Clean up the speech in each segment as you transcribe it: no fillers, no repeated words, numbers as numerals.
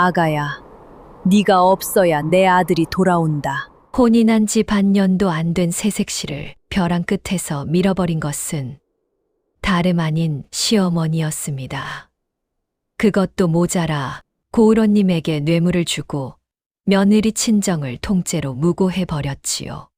아가야, 네가 없어야 내 아들이 돌아온다. 혼인한 지 반년도 안 된 새색시를 벼랑 끝에서 밀어버린 것은 다름 아닌 시어머니였습니다. 그것도 모자라 고을원님에게 뇌물을 주고 며느리 친정을 통째로 무고해 버렸지요.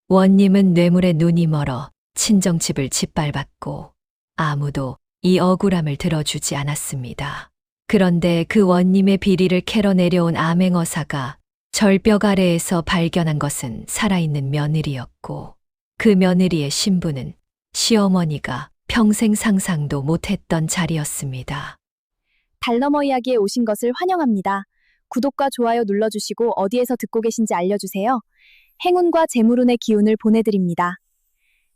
원님은 뇌물에 눈이 멀어 친정집을 짓밟았고 아무도 이 억울함을 들어주지 않았습니다. 그런데 그 원님의 비리를 캐러 내려온 암행어사가 절벽 아래에서 발견한 것은 살아있는 며느리였고 그 며느리의 신부는 시어머니가 평생 상상도 못했던 자리였습니다. 달너머 이야기에 오신 것을 환영합니다. 구독과 좋아요 눌러주시고 어디에서 듣고 계신지 알려주세요. 행운과 재물운의 기운을 보내드립니다.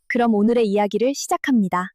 그럼 오늘의 이야기를 시작합니다.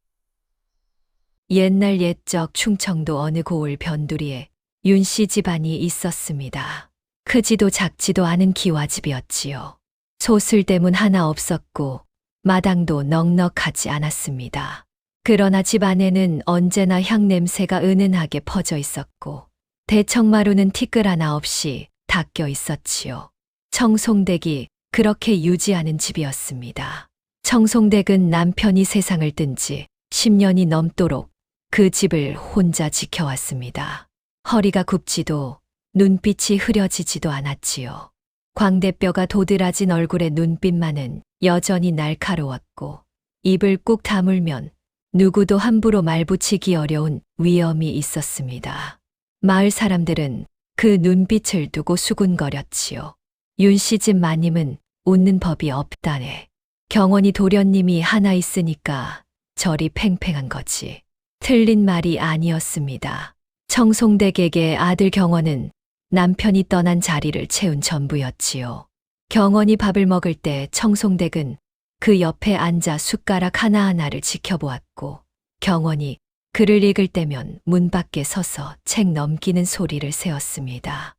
옛날 옛적 충청도 어느 고을 변두리에 윤씨 집안이 있었습니다. 크지도 작지도 않은 기와집이었지요. 소슬대문 하나 없었고 마당도 넉넉하지 않았습니다. 그러나 집 안에는 언제나 향냄새가 은은하게 퍼져 있었고 대청마루는 티끌 하나 없이 닦여 있었지요. 청송댁이 그렇게 유지하는 집이었습니다. 청송댁은 남편이 세상을 뜬 지 10년이 넘도록 그 집을 혼자 지켜왔습니다. 허리가 굽지도 눈빛이 흐려지지도 않았지요. 광대뼈가 도드라진 얼굴의 눈빛만은 여전히 날카로웠고 입을 꾹 다물면 누구도 함부로 말붙이기 어려운 위엄이 있었습니다. 마을 사람들은 그 눈빛을 두고 수군거렸지요. 윤씨 집 마님은 웃는 법이 없다네. 경원이 도련님이 하나 있으니까 절이 팽팽한 거지. 틀린 말이 아니었습니다. 청송댁에게 아들 경원은 남편이 떠난 자리를 채운 전부였지요. 경원이 밥을 먹을 때 청송댁은 그 옆에 앉아 숟가락 하나하나를 지켜보았고 경원이 글을 읽을 때면 문 밖에 서서 책 넘기는 소리를 세웠습니다.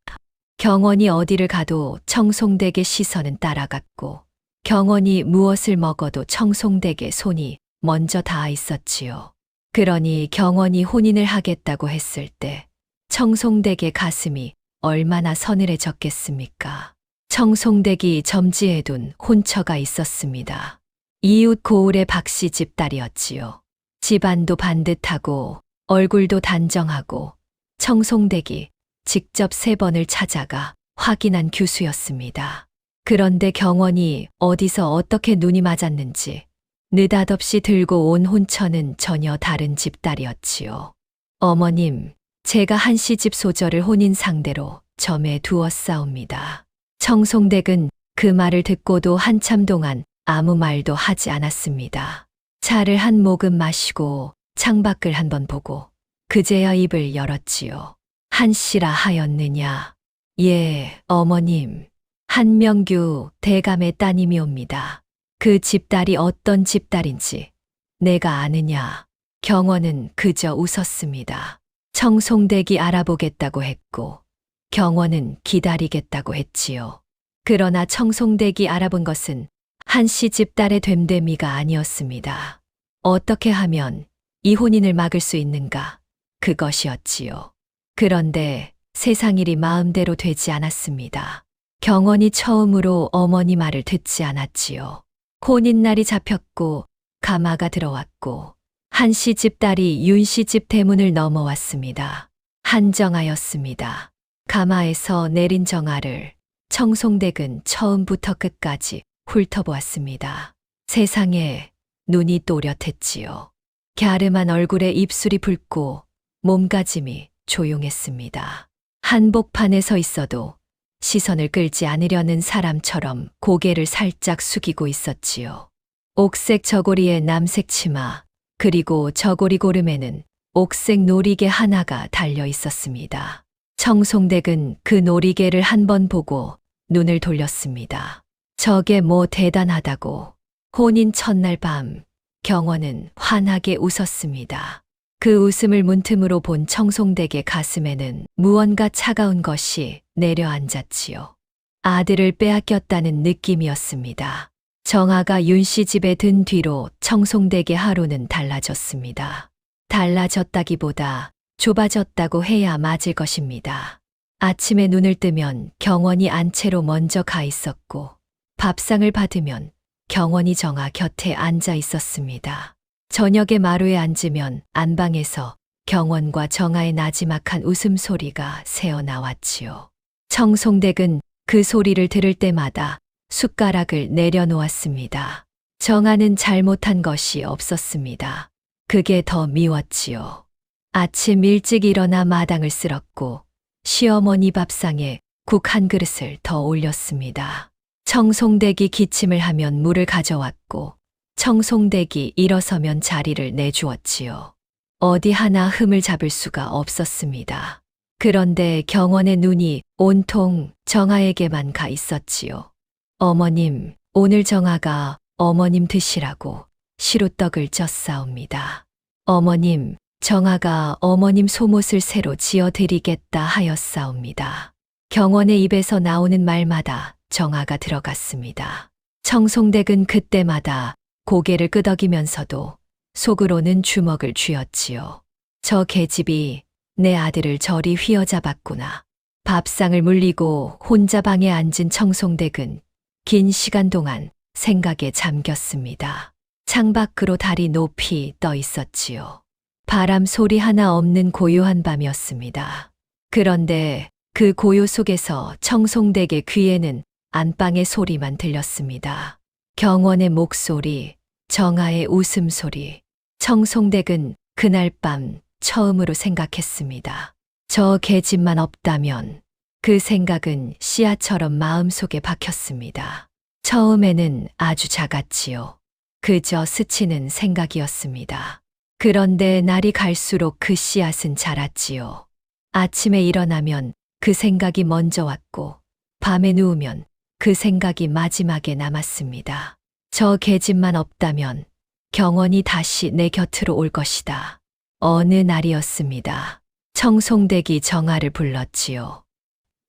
경원이 어디를 가도 청송댁의 시선은 따라갔고 경원이 무엇을 먹어도 청송댁의 손이 먼저 닿아 있었지요. 그러니 경원이 혼인을 하겠다고 했을 때 청송댁의 가슴이 얼마나 서늘해졌겠습니까? 청송댁이 점지해둔 혼처가 있었습니다. 이웃 고을의 박씨 집 딸이었지요. 집안도 반듯하고 얼굴도 단정하고 청송댁이 직접 3번을 찾아가 확인한 규수였습니다. 그런데 경원이 어디서 어떻게 눈이 맞았는지 느닷없이 들고 온 혼처는 전혀 다른 집딸이었지요. 어머님, 제가 한씨 집 소절을 혼인 상대로 점에 두었사옵니다. 청송댁은 그 말을 듣고도 한참 동안 아무 말도 하지 않았습니다. 차를 한 모금 마시고 창밖을 한번 보고 그제야 입을 열었지요. 한씨라 하였느냐? 예, 어머님. 한명규 대감의 따님이옵니다. 그 집딸이 어떤 집딸인지 내가 아느냐? 경원은 그저 웃었습니다. 청송댁이 알아보겠다고 했고 경원은 기다리겠다고 했지요. 그러나 청송댁이 알아본 것은 한씨 집딸의 됨됨이가 아니었습니다. 어떻게 하면 이 혼인을 막을 수 있는가? 그것이었지요. 그런데 세상 일이 마음대로 되지 않았습니다. 경원이 처음으로 어머니 말을 듣지 않았지요. 혼인날이 잡혔고 가마가 들어왔고 한씨 집딸이 윤씨 집 대문을 넘어왔습니다. 한정하였습니다. 가마에서 내린 정아를 청송댁은 처음부터 끝까지 훑어보았습니다. 세상에 눈이 또렷했지요. 갸름한 얼굴에 입술이 붉고 몸가짐이 조용했습니다. 한복판에 서 있어도 시선을 끌지 않으려는 사람처럼 고개를 살짝 숙이고 있었지요. 옥색 저고리에 남색 치마, 그리고 저고리 고름에는 옥색 놀이개 하나가 달려 있었습니다. 청송댁은 그 놀이개를 한번 보고 눈을 돌렸습니다. 저게 뭐 대단하다고. 혼인 첫날 밤, 경원은 환하게 웃었습니다. 그 웃음을 문틈으로 본 청송댁의 가슴에는 무언가 차가운 것이 내려앉았지요. 아들을 빼앗겼다는 느낌이었습니다. 정아가 윤씨 집에 든 뒤로 청송댁의 하루는 달라졌습니다. 달라졌다기보다 좁아졌다고 해야 맞을 것입니다. 아침에 눈을 뜨면 경원이 안채로 먼저 가 있었고 밥상을 받으면 경원이 정아 곁에 앉아 있었습니다. 저녁에 마루에 앉으면 안방에서 경원과 정아의 나지막한 웃음소리가 새어나왔지요. 청송댁은 그 소리를 들을 때마다 숟가락을 내려놓았습니다. 정아는 잘못한 것이 없었습니다. 그게 더 미웠지요. 아침 일찍 일어나 마당을 쓸었고 시어머니 밥상에 국 한 그릇을 더 올렸습니다. 청송댁이 기침을 하면 물을 가져왔고 청송댁이 일어서면 자리를 내주었지요. 어디 하나 흠을 잡을 수가 없었습니다. 그런데 경원의 눈이 온통 정아에게만 가 있었지요. 어머님, 오늘 정아가 어머님 드시라고 시루떡을 쪘사옵니다. 어머님, 정아가 어머님 소못을 새로 지어드리겠다 하였사옵니다. 경원의 입에서 나오는 말마다 정아가 들어갔습니다. 청송댁은 그때마다 고개를 끄덕이면서도 속으로는 주먹을 쥐었지요. 저 계집이 내 아들을 저리 휘어잡았구나. 밥상을 물리고 혼자 방에 앉은 청송댁은 긴 시간 동안 생각에 잠겼습니다. 창밖으로 달이 높이 떠 있었지요. 바람 소리 하나 없는 고요한 밤이었습니다. 그런데 그 고요 속에서 청송댁의 귀에는 안방의 소리만 들렸습니다. 경원의 목소리, 정아의 웃음소리. 청송댁은 그날 밤 처음으로 생각했습니다. 저 계집만 없다면. 그 생각은 씨앗처럼 마음속에 박혔습니다. 처음에는 아주 작았지요. 그저 스치는 생각이었습니다. 그런데 날이 갈수록 그 씨앗은 자랐지요. 아침에 일어나면 그 생각이 먼저 왔고 밤에 누우면 그 생각이 마지막에 남았습니다. 저 계집만 없다면 경원이 다시 내 곁으로 올 것이다. 어느 날이었습니다. 청송댁이 정아를 불렀지요.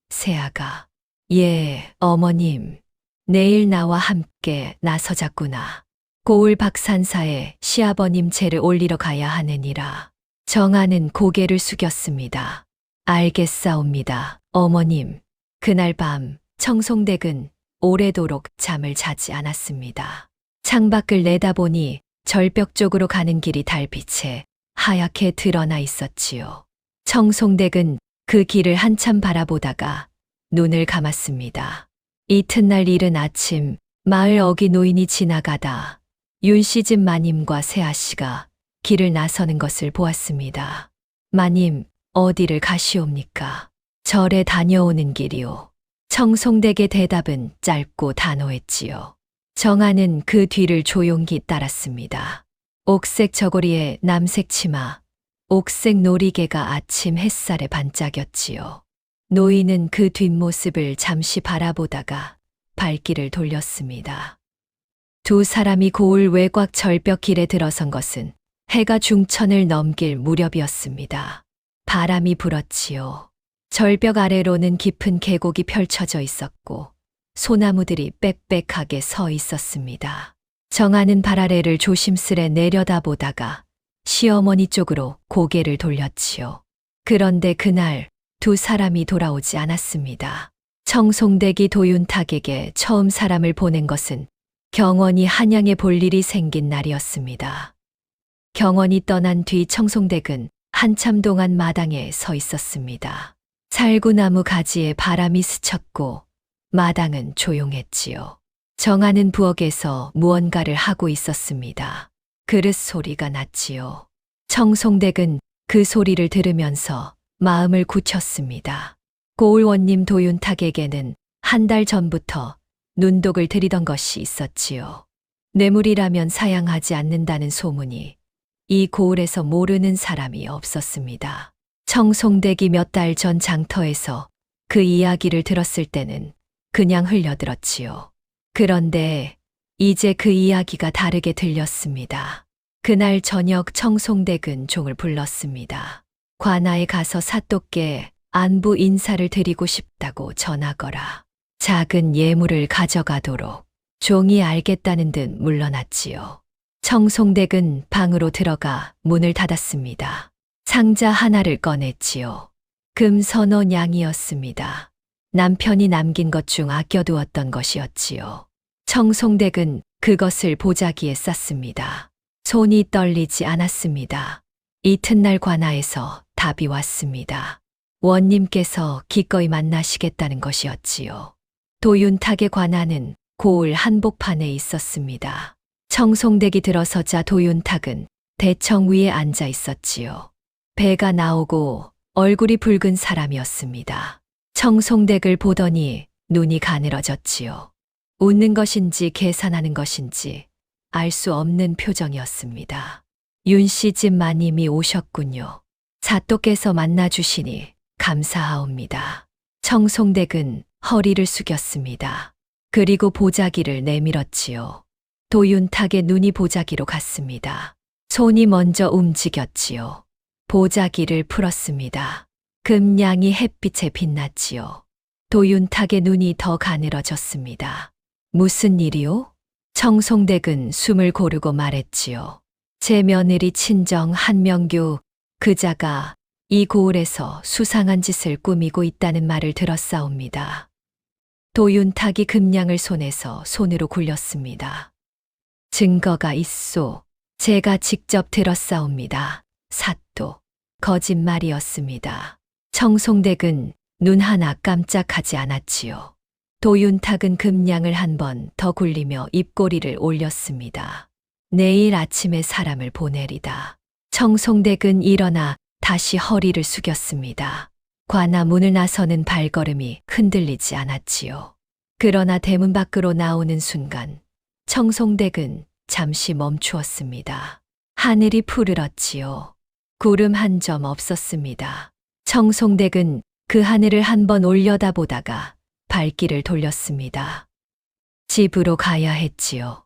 새아가, 예, 어머님, 내일 나와 함께 나서자꾸나. 고을 박산사에 시아버님 제를 올리러 가야 하느니라. 정아는 고개를 숙였습니다. 알겠사옵니다, 어머님. 그날 밤 청송댁은 오래도록 잠을 자지 않았습니다. 창밖을 내다보니 절벽 쪽으로 가는 길이 달빛에 하얗게 드러나 있었지요. 청송댁은 그 길을 한참 바라보다가 눈을 감았습니다. 이튿날 이른 아침 마을 어기 노인이 지나가다 윤씨집 마님과 새아씨가 길을 나서는 것을 보았습니다. 마님, 어디를 가시옵니까? 절에 다녀오는 길이오. 청송댁의 대답은 짧고 단호했지요. 정아는 그 뒤를 조용히 따랐습니다. 옥색 저고리에 남색 치마, 옥색 놀이개가 아침 햇살에 반짝였지요. 노인은 그 뒷모습을 잠시 바라보다가 발길을 돌렸습니다. 두 사람이 고을 외곽 절벽 길에 들어선 것은 해가 중천을 넘길 무렵이었습니다. 바람이 불었지요. 절벽 아래로는 깊은 계곡이 펼쳐져 있었고 소나무들이 빽빽하게 서 있었습니다. 정아는 발 아래를 조심스레 내려다보다가 시어머니 쪽으로 고개를 돌렸지요. 그런데 그날 두 사람이 돌아오지 않았습니다. 청송댁이 도윤탁에게 처음 사람을 보낸 것은 경원이 한양에 볼 일이 생긴 날이었습니다. 경원이 떠난 뒤 청송댁은 한참 동안 마당에 서 있었습니다. 살구나무 가지에 바람이 스쳤고 마당은 조용했지요. 정아는 부엌에서 무언가를 하고 있었습니다. 그릇 소리가 났지요. 청송댁은 그 소리를 들으면서 마음을 굳혔습니다. 고을원님 도윤탁에게는 한 달 전부터 눈독을 들이던 것이 있었지요. 뇌물이라면 사양하지 않는다는 소문이 이 고을에서 모르는 사람이 없었습니다. 청송댁이 몇 달 전 장터에서 그 이야기를 들었을 때는 그냥 흘려들었지요. 그런데 이제 그 이야기가 다르게 들렸습니다. 그날 저녁 청송댁은 종을 불렀습니다. 관아에 가서 사또께 안부 인사를 드리고 싶다고 전하거라. 작은 예물을 가져가도록. 종이 알겠다는 듯 물러났지요. 청송댁은 방으로 들어가 문을 닫았습니다. 상자 하나를 꺼냈지요. 금선원 양이었습니다. 남편이 남긴 것 중 아껴두었던 것이었지요. 청송댁은 그것을 보자기에 쌌습니다. 손이 떨리지 않았습니다. 이튿날 관아에서 답이 왔습니다. 원님께서 기꺼이 만나시겠다는 것이었지요. 도윤탁의 관아는 고을 한복판에 있었습니다. 청송댁이 들어서자 도윤탁은 대청 위에 앉아 있었지요. 배가 나오고 얼굴이 붉은 사람이었습니다. 청송댁을 보더니 눈이 가늘어졌지요. 웃는 것인지 계산하는 것인지 알 수 없는 표정이었습니다. 윤씨 집 마님이 오셨군요. 사또께서 만나주시니 감사하옵니다. 청송댁은 허리를 숙였습니다. 그리고 보자기를 내밀었지요. 도윤탁의 눈이 보자기로 갔습니다. 손이 먼저 움직였지요. 보자기를 풀었습니다. 금양이 햇빛에 빛났지요. 도윤탁의 눈이 더 가늘어졌습니다. 무슨 일이요? 청송댁은 숨을 고르고 말했지요. 제 며느리 친정 한명규 그자가 이 고을에서 수상한 짓을 꾸미고 있다는 말을 들었사옵니다. 도윤탁이 금양을 손에서 손으로 굴렸습니다. 증거가 있소. 제가 직접 들었사옵니다. 사또. 거짓말이었습니다. 청송댁은 눈 하나 깜짝하지 않았지요. 도윤탁은 금양을 한 번 더 굴리며 입꼬리를 올렸습니다. 내일 아침에 사람을 보내리다. 청송댁은 일어나 다시 허리를 숙였습니다. 관아 문을 나서는 발걸음이 흔들리지 않았지요. 그러나 대문 밖으로 나오는 순간 청송댁은 잠시 멈추었습니다. 하늘이 푸르렀지요. 구름 한 점 없었습니다. 청송댁은 그 하늘을 한번 올려다보다가 발길을 돌렸습니다. 집으로 가야 했지요.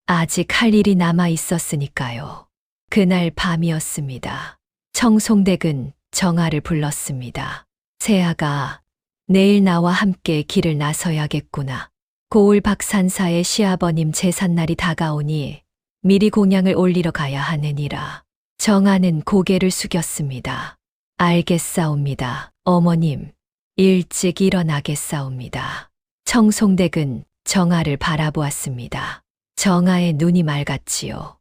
아직 할 일이 남아 있었으니까요. 그날 밤이었습니다. 청송댁은 정아를 불렀습니다. 세아가 내일 나와 함께 길을 나서야겠구나. 고을 박산사의 시아버님 제삿날이 다가오니 미리 공양을 올리러 가야 하느니라. 정아는 고개를 숙였습니다. 알겠사옵니다. 어머님, 일찍 일어나겠사옵니다. 청송댁은 정아를 바라보았습니다. 정아의 눈이 맑았지요.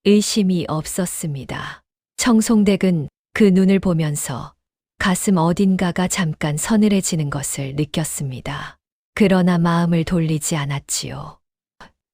의심이 없었습니다. 청송댁은 그 눈을 보면서 가슴 어딘가가 잠깐 서늘해지는 것을 느꼈습니다. 그러나 마음을 돌리지 않았지요.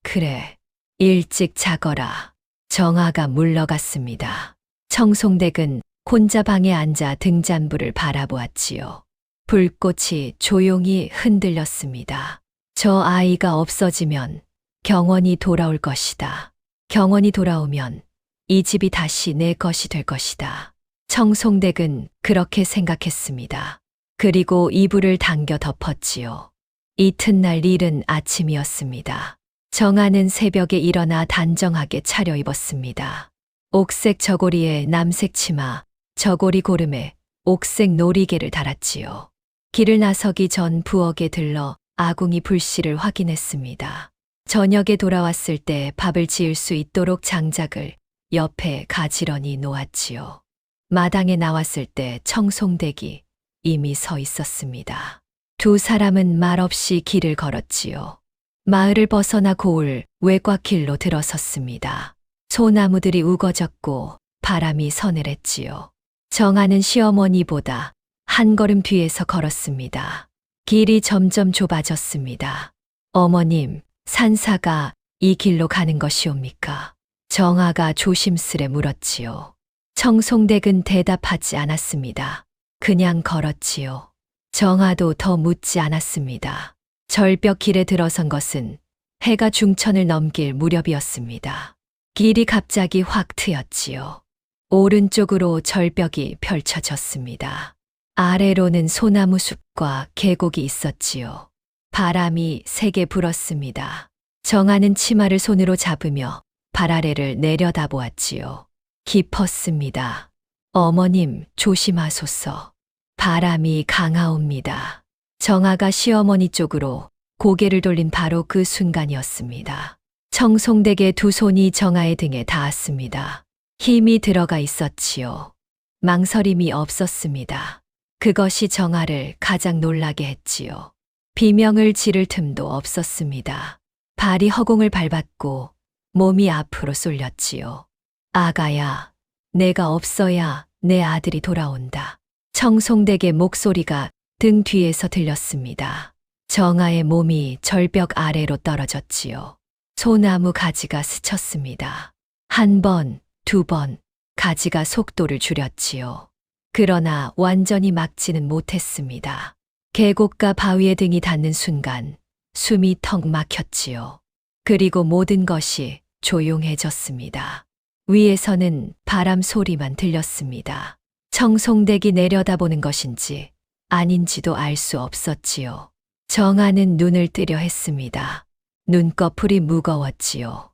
그래, 일찍 자거라. 정아가 물러갔습니다. 청송댁은 혼자 방에 앉아 등잔불을 바라보았지요. 불꽃이 조용히 흔들렸습니다. 저 아이가 없어지면 경원이 돌아올 것이다. 경원이 돌아오면 이 집이 다시 내 것이 될 것이다. 청송댁은 그렇게 생각했습니다. 그리고 이불을 당겨 덮었지요. 이튿날 이른 아침이었습니다. 정아는 새벽에 일어나 단정하게 차려입었습니다. 옥색 저고리에 남색 치마, 저고리 고름에 옥색 놀이개를 달았지요. 길을 나서기 전 부엌에 들러 아궁이 불씨를 확인했습니다. 저녁에 돌아왔을 때 밥을 지을 수 있도록 장작을 옆에 가지런히 놓았지요. 마당에 나왔을 때 청송댁이 이미 서 있었습니다. 두 사람은 말없이 길을 걸었지요. 마을을 벗어나 고을 외곽길로 들어섰습니다. 소나무들이 우거졌고 바람이 서늘했지요. 정아는 시어머니보다 한 걸음 뒤에서 걸었습니다. 길이 점점 좁아졌습니다. 어머님, 산사가 이 길로 가는 것이옵니까? 정아가 조심스레 물었지요. 청송댁은 대답하지 않았습니다. 그냥 걸었지요. 정아도 더 묻지 않았습니다. 절벽 길에 들어선 것은 해가 중천을 넘길 무렵이었습니다. 길이 갑자기 확 트였지요. 오른쪽으로 절벽이 펼쳐졌습니다. 아래로는 소나무 숲과 계곡이 있었지요. 바람이 세게 불었습니다. 정아는 치마를 손으로 잡으며 발 아래를 내려다보았지요. 깊었습니다. 어머님, 조심하소서. 바람이 강하옵니다. 정아가 시어머니 쪽으로 고개를 돌린 바로 그 순간이었습니다. 청송댁의 두 손이 정아의 등에 닿았습니다. 힘이 들어가 있었지요. 망설임이 없었습니다. 그것이 정아를 가장 놀라게 했지요. 비명을 지를 틈도 없었습니다. 발이 허공을 밟았고 몸이 앞으로 쏠렸지요. 아가야, 내가 없어야 내 아들이 돌아온다. 청송댁의 목소리가 등 뒤에서 들렸습니다. 정아의 몸이 절벽 아래로 떨어졌지요. 소나무 가지가 스쳤습니다. 한 번, 두 번, 가지가 속도를 줄였지요. 그러나 완전히 막지는 못했습니다. 계곡과 바위에 등이 닿는 순간 숨이 턱 막혔지요. 그리고 모든 것이 조용해졌습니다. 위에서는 바람 소리만 들렸습니다. 청송댁이 내려다보는 것인지 아닌지도 알 수 없었지요. 정아는 눈을 뜨려 했습니다. 눈꺼풀이 무거웠지요.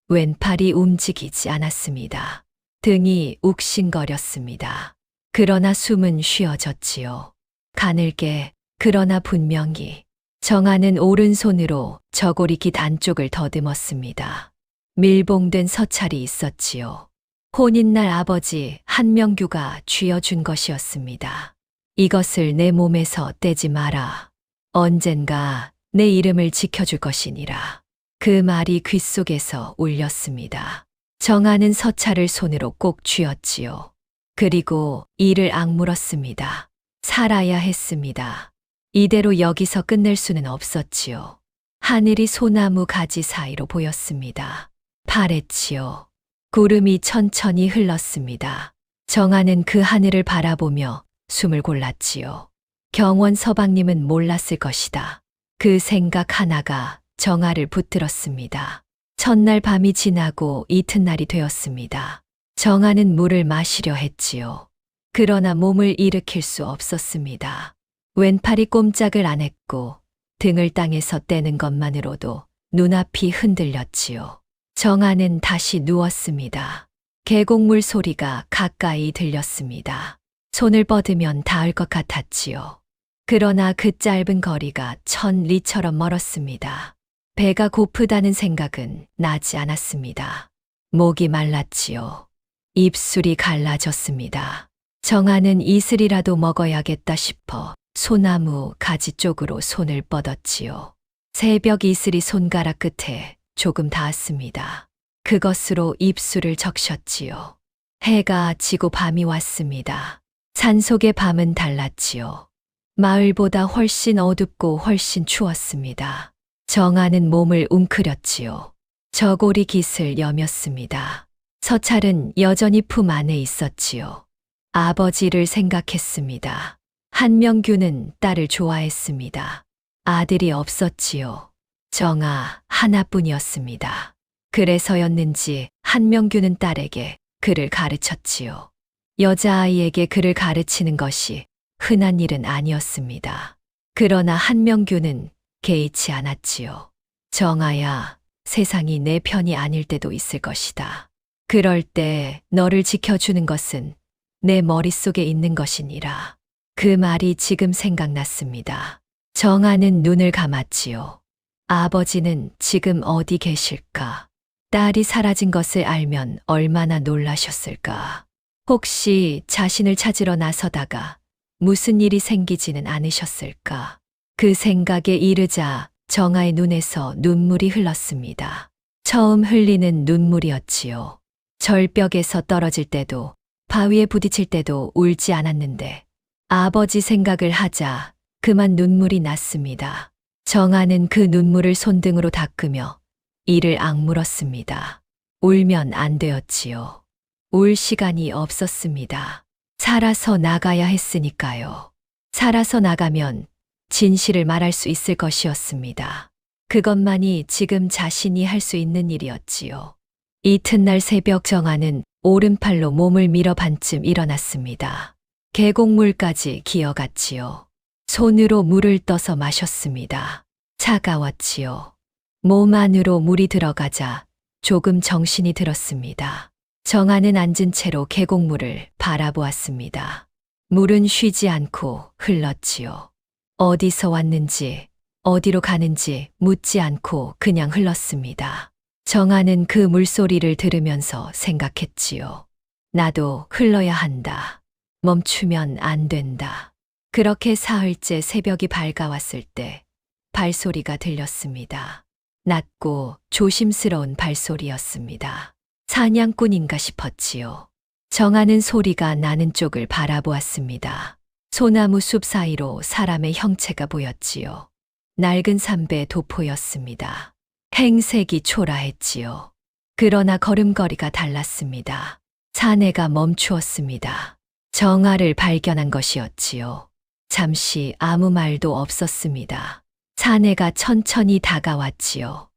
왼팔이 움직이지 않았습니다. 등이 욱신거렸습니다. 그러나 숨은 쉬어졌지요. 가늘게 그러나 분명히 정아는 오른손으로 저고리 깃 안쪽을 더듬었습니다. 밀봉된 서찰이 있었지요. 혼인날 아버지 한명규가 쥐어준 것이었습니다. 이것을 내 몸에서 떼지 마라. 언젠가 내 이름을 지켜줄 것이니라. 그 말이 귓속에서 울렸습니다. 정아는 서찰을 손으로 꼭 쥐었지요. 그리고 이를 악물었습니다. 살아야 했습니다. 이대로 여기서 끝낼 수는 없었지요. 하늘이 소나무 가지 사이로 보였습니다. 파랬지요. 구름이 천천히 흘렀습니다. 정아는 그 하늘을 바라보며 숨을 골랐지요. 경원 서방님은 몰랐을 것이다. 그 생각 하나가 정아를 붙들었습니다. 첫날 밤이 지나고 이튿날이 되었습니다. 정아는 물을 마시려 했지요. 그러나 몸을 일으킬 수 없었습니다. 왼팔이 꼼짝을 안 했고 등을 땅에서 떼는 것만으로도 눈앞이 흔들렸지요. 정아는 다시 누웠습니다. 계곡물 소리가 가까이 들렸습니다. 손을 뻗으면 닿을 것 같았지요. 그러나 그 짧은 거리가 1000리처럼 멀었습니다. 배가 고프다는 생각은 나지 않았습니다. 목이 말랐지요. 입술이 갈라졌습니다. 정아는 이슬이라도 먹어야겠다 싶어 소나무 가지 쪽으로 손을 뻗었지요. 새벽 이슬이 손가락 끝에 조금 닿았습니다. 그것으로 입술을 적셨지요. 해가 지고 밤이 왔습니다. 산속의 밤은 달랐지요. 마을보다 훨씬 어둡고 훨씬 추웠습니다. 정아는 몸을 웅크렸지요. 저고리 깃을 여몄습니다. 서찰은 여전히 품 안에 있었지요. 아버지를 생각했습니다. 한명규는 딸을 좋아했습니다. 아들이 없었지요. 정아 하나뿐이었습니다. 그래서였는지 한명규는 딸에게 글을 가르쳤지요. 여자아이에게 글을 가르치는 것이 흔한 일은 아니었습니다. 그러나 한명규는 개의치 않았지요. 정아야, 세상이 내 편이 아닐 때도 있을 것이다. 그럴 때 너를 지켜주는 것은 내 머릿속에 있는 것이니라. 그 말이 지금 생각났습니다. 정아는 눈을 감았지요. 아버지는 지금 어디 계실까? 딸이 사라진 것을 알면 얼마나 놀라셨을까? 혹시 자신을 찾으러 나서다가 무슨 일이 생기지는 않으셨을까? 그 생각에 이르자 정아의 눈에서 눈물이 흘렀습니다. 처음 흘리는 눈물이었지요. 절벽에서 떨어질 때도 바위에 부딪힐 때도 울지 않았는데 아버지 생각을 하자 그만 눈물이 났습니다. 정아는 그 눈물을 손등으로 닦으며 이를 악물었습니다. 울면 안 되었지요. 울 시간이 없었습니다. 살아서 나가야 했으니까요. 살아서 나가면 진실을 말할 수 있을 것이었습니다. 그것만이 지금 자신이 할 수 있는 일이었지요. 이튿날 새벽 정아는 오른팔로 몸을 밀어 반쯤 일어났습니다. 계곡물까지 기어갔지요. 손으로 물을 떠서 마셨습니다. 차가웠지요. 몸 안으로 물이 들어가자 조금 정신이 들었습니다. 정아는 앉은 채로 계곡물을 바라보았습니다. 물은 쉬지 않고 흘렀지요. 어디서 왔는지 어디로 가는지 묻지 않고 그냥 흘렀습니다. 정아는 그 물소리를 들으면서 생각했지요. 나도 흘러야 한다. 멈추면 안 된다. 그렇게 사흘째 새벽이 밝아왔을 때 발소리가 들렸습니다. 낮고 조심스러운 발소리였습니다. 사냥꾼인가 싶었지요. 정하는 소리가 나는 쪽을 바라보았습니다. 소나무 숲 사이로 사람의 형체가 보였지요. 낡은 삼배 도포였습니다. 행색이 초라했지요. 그러나 걸음걸이가 달랐습니다. 사내가 멈추었습니다. 정아를 발견한 것이었지요. 잠시 아무 말도 없었습니다. 사내가 천천히 다가왔지요.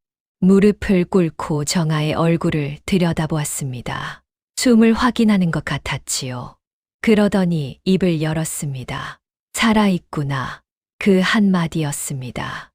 무릎을 꿇고 정아의 얼굴을 들여다보았습니다. 숨을 확인하는 것 같았지요. 그러더니 입을 열었습니다. 살아있구나. 그 한마디였습니다.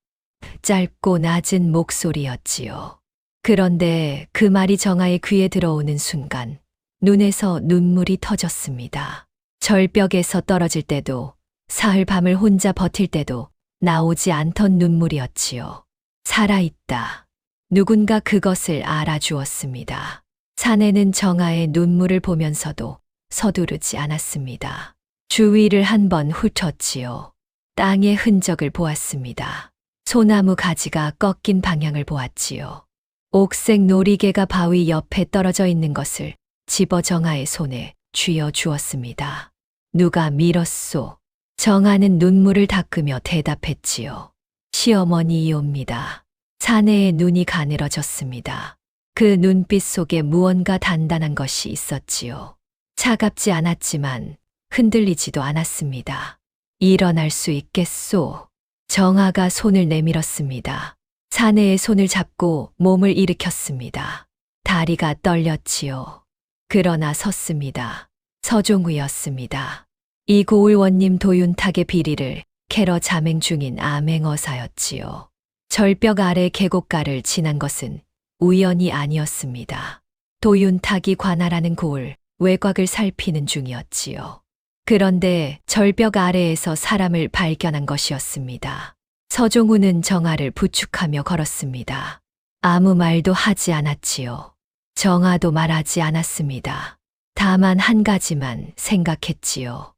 짧고 낮은 목소리였지요. 그런데 그 말이 정아의 귀에 들어오는 순간 눈에서 눈물이 터졌습니다. 절벽에서 떨어질 때도 사흘 밤을 혼자 버틸 때도 나오지 않던 눈물이었지요. 살아있다. 누군가 그것을 알아주었습니다. 사내는 정아의 눈물을 보면서도 서두르지 않았습니다. 주위를 한번 훑었지요. 땅의 흔적을 보았습니다. 소나무 가지가 꺾인 방향을 보았지요. 옥색 놀이개가 바위 옆에 떨어져 있는 것을 집어 정아의 손에 쥐어 주었습니다. 누가 밀었소? 정아는 눈물을 닦으며 대답했지요. 시어머니이옵니다. 사내의 눈이 가늘어졌습니다. 그 눈빛 속에 무언가 단단한 것이 있었지요. 차갑지 않았지만 흔들리지도 않았습니다. 일어날 수 있겠소? 정아가 손을 내밀었습니다. 사내의 손을 잡고 몸을 일으켰습니다. 다리가 떨렸지요. 그러나 섰습니다. 서종우였습니다. 이 고을원님 도윤탁의 비리를 캐러 자맹 중인 암행어사였지요. 절벽 아래 계곡가를 지난 것은 우연이 아니었습니다. 도윤탁이 관할하는 고을 외곽을 살피는 중이었지요. 그런데 절벽 아래에서 사람을 발견한 것이었습니다. 서종우는 정아를 부축하며 걸었습니다. 아무 말도 하지 않았지요. 정아도 말하지 않았습니다. 다만 한 가지만 생각했지요.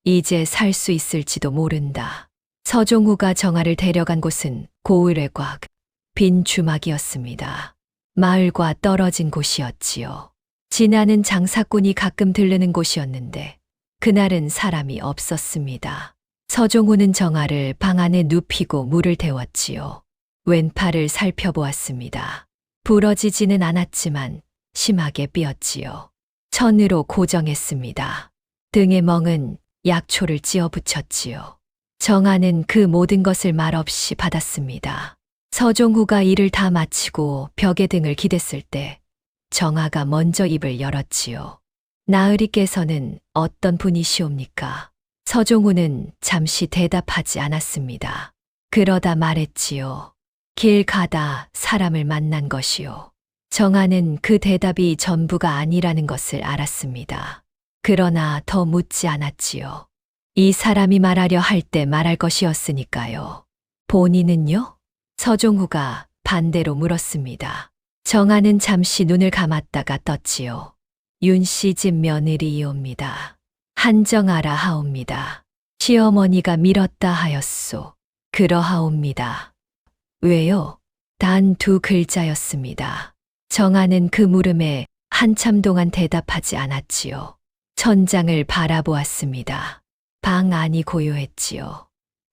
이제 살 수 있을지도 모른다. 서종우가 정아를 데려간 곳은 고을 외곽, 빈 주막이었습니다. 마을과 떨어진 곳이었지요. 지나는 장사꾼이 가끔 들르는 곳이었는데 그날은 사람이 없었습니다. 서종우는 정아를 방 안에 눕히고 물을 데웠지요. 왼팔을 살펴보았습니다. 부러지지는 않았지만 심하게 삐었지요. 천으로 고정했습니다. 등에 멍은 약초를 찧어 붙였지요. 정아는 그 모든 것을 말없이 받았습니다. 서종우가 일을 다 마치고 벽에 등을 기댔을 때 정아가 먼저 입을 열었지요. 나으리께서는 어떤 분이시옵니까? 서종우는 잠시 대답하지 않았습니다. 그러다 말했지요. 길 가다 사람을 만난 것이요. 정아는 그 대답이 전부가 아니라는 것을 알았습니다. 그러나 더 묻지 않았지요. 이 사람이 말하려 할 때 말할 것이었으니까요. 본인은요? 서종우가 반대로 물었습니다. 정아는 잠시 눈을 감았다가 떴지요. 윤씨 집 며느리이옵니다. 한정아라 하옵니다. 시어머니가 밀었다 하였소. 그러하옵니다. 왜요? 단 두 글자였습니다. 정아는 그 물음에 한참 동안 대답하지 않았지요. 천장을 바라보았습니다. 방 안이 고요했지요.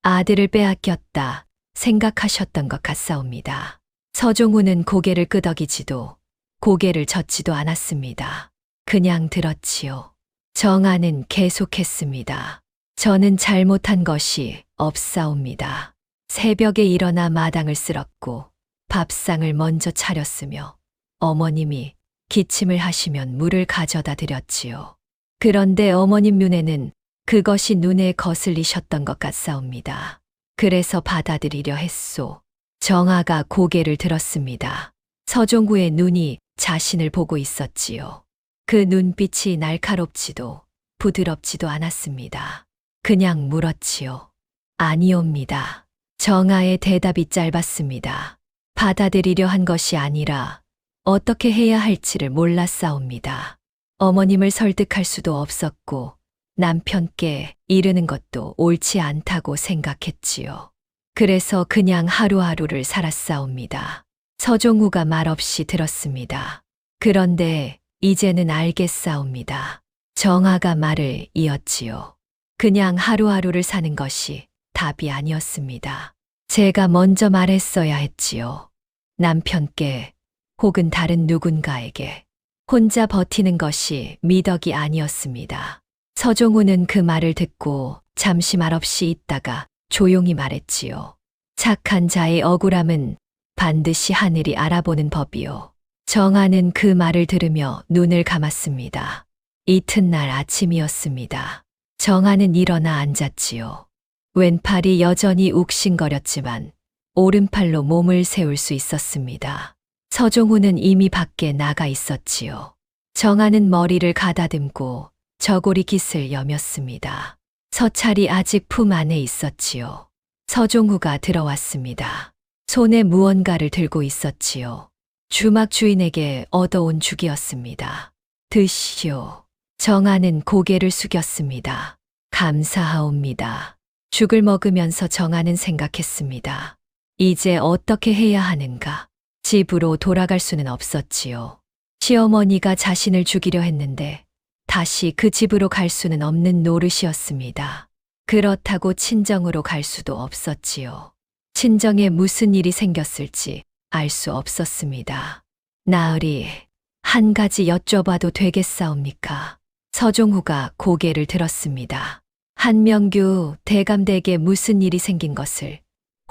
아들을 빼앗겼다 생각하셨던 것 같사옵니다. 서종우는 고개를 끄덕이지도 고개를 젓지도 않았습니다. 그냥 들었지요. 정아는 계속했습니다. 저는 잘못한 것이 없사옵니다. 새벽에 일어나 마당을 쓸었고 밥상을 먼저 차렸으며 어머님이 기침을 하시면 물을 가져다 드렸지요. 그런데 어머님 눈에는 그것이 눈에 거슬리셨던 것 같사옵니다. 그래서 받아들이려 했소. 정아가 고개를 들었습니다. 서종구의 눈이 자신을 보고 있었지요. 그 눈빛이 날카롭지도 부드럽지도 않았습니다. 그냥 물었지요. 아니옵니다. 정아의 대답이 짧았습니다. 받아들이려 한 것이 아니라 어떻게 해야 할지를 몰랐사옵니다. 어머님을 설득할 수도 없었고 남편께 이르는 것도 옳지 않다고 생각했지요. 그래서 그냥 하루하루를 살았사옵니다. 서종우가 말없이 들었습니다. 그런데 이제는 알겠사옵니다. 정아가 말을 이었지요. 그냥 하루하루를 사는 것이 답이 아니었습니다. 제가 먼저 말했어야 했지요. 남편께 혹은 다른 누군가에게 혼자 버티는 것이 미덕이 아니었습니다. 서종우는 그 말을 듣고 잠시 말없이 있다가 조용히 말했지요. 착한 자의 억울함은 반드시 하늘이 알아보는 법이요. 정아는 그 말을 들으며 눈을 감았습니다. 이튿날 아침이었습니다. 정아는 일어나 앉았지요. 왼팔이 여전히 욱신거렸지만 오른팔로 몸을 세울 수 있었습니다. 서종우는 이미 밖에 나가 있었지요. 정아는 머리를 가다듬고 저고리 깃을 여몄습니다. 서찰이 아직 품 안에 있었지요. 서종우가 들어왔습니다. 손에 무언가를 들고 있었지요. 주막 주인에게 얻어온 죽이었습니다. 드시오. 정아는 고개를 숙였습니다. 감사하옵니다. 죽을 먹으면서 정아는 생각했습니다. 이제 어떻게 해야 하는가? 집으로 돌아갈 수는 없었지요. 시어머니가 자신을 죽이려 했는데 다시 그 집으로 갈 수는 없는 노릇이었습니다. 그렇다고 친정으로 갈 수도 없었지요. 친정에 무슨 일이 생겼을지 알 수 없었습니다. 나으리, 한 가지 여쭤봐도 되겠사옵니까? 서종우가 고개를 들었습니다. 한명규 대감댁에 무슨 일이 생긴 것을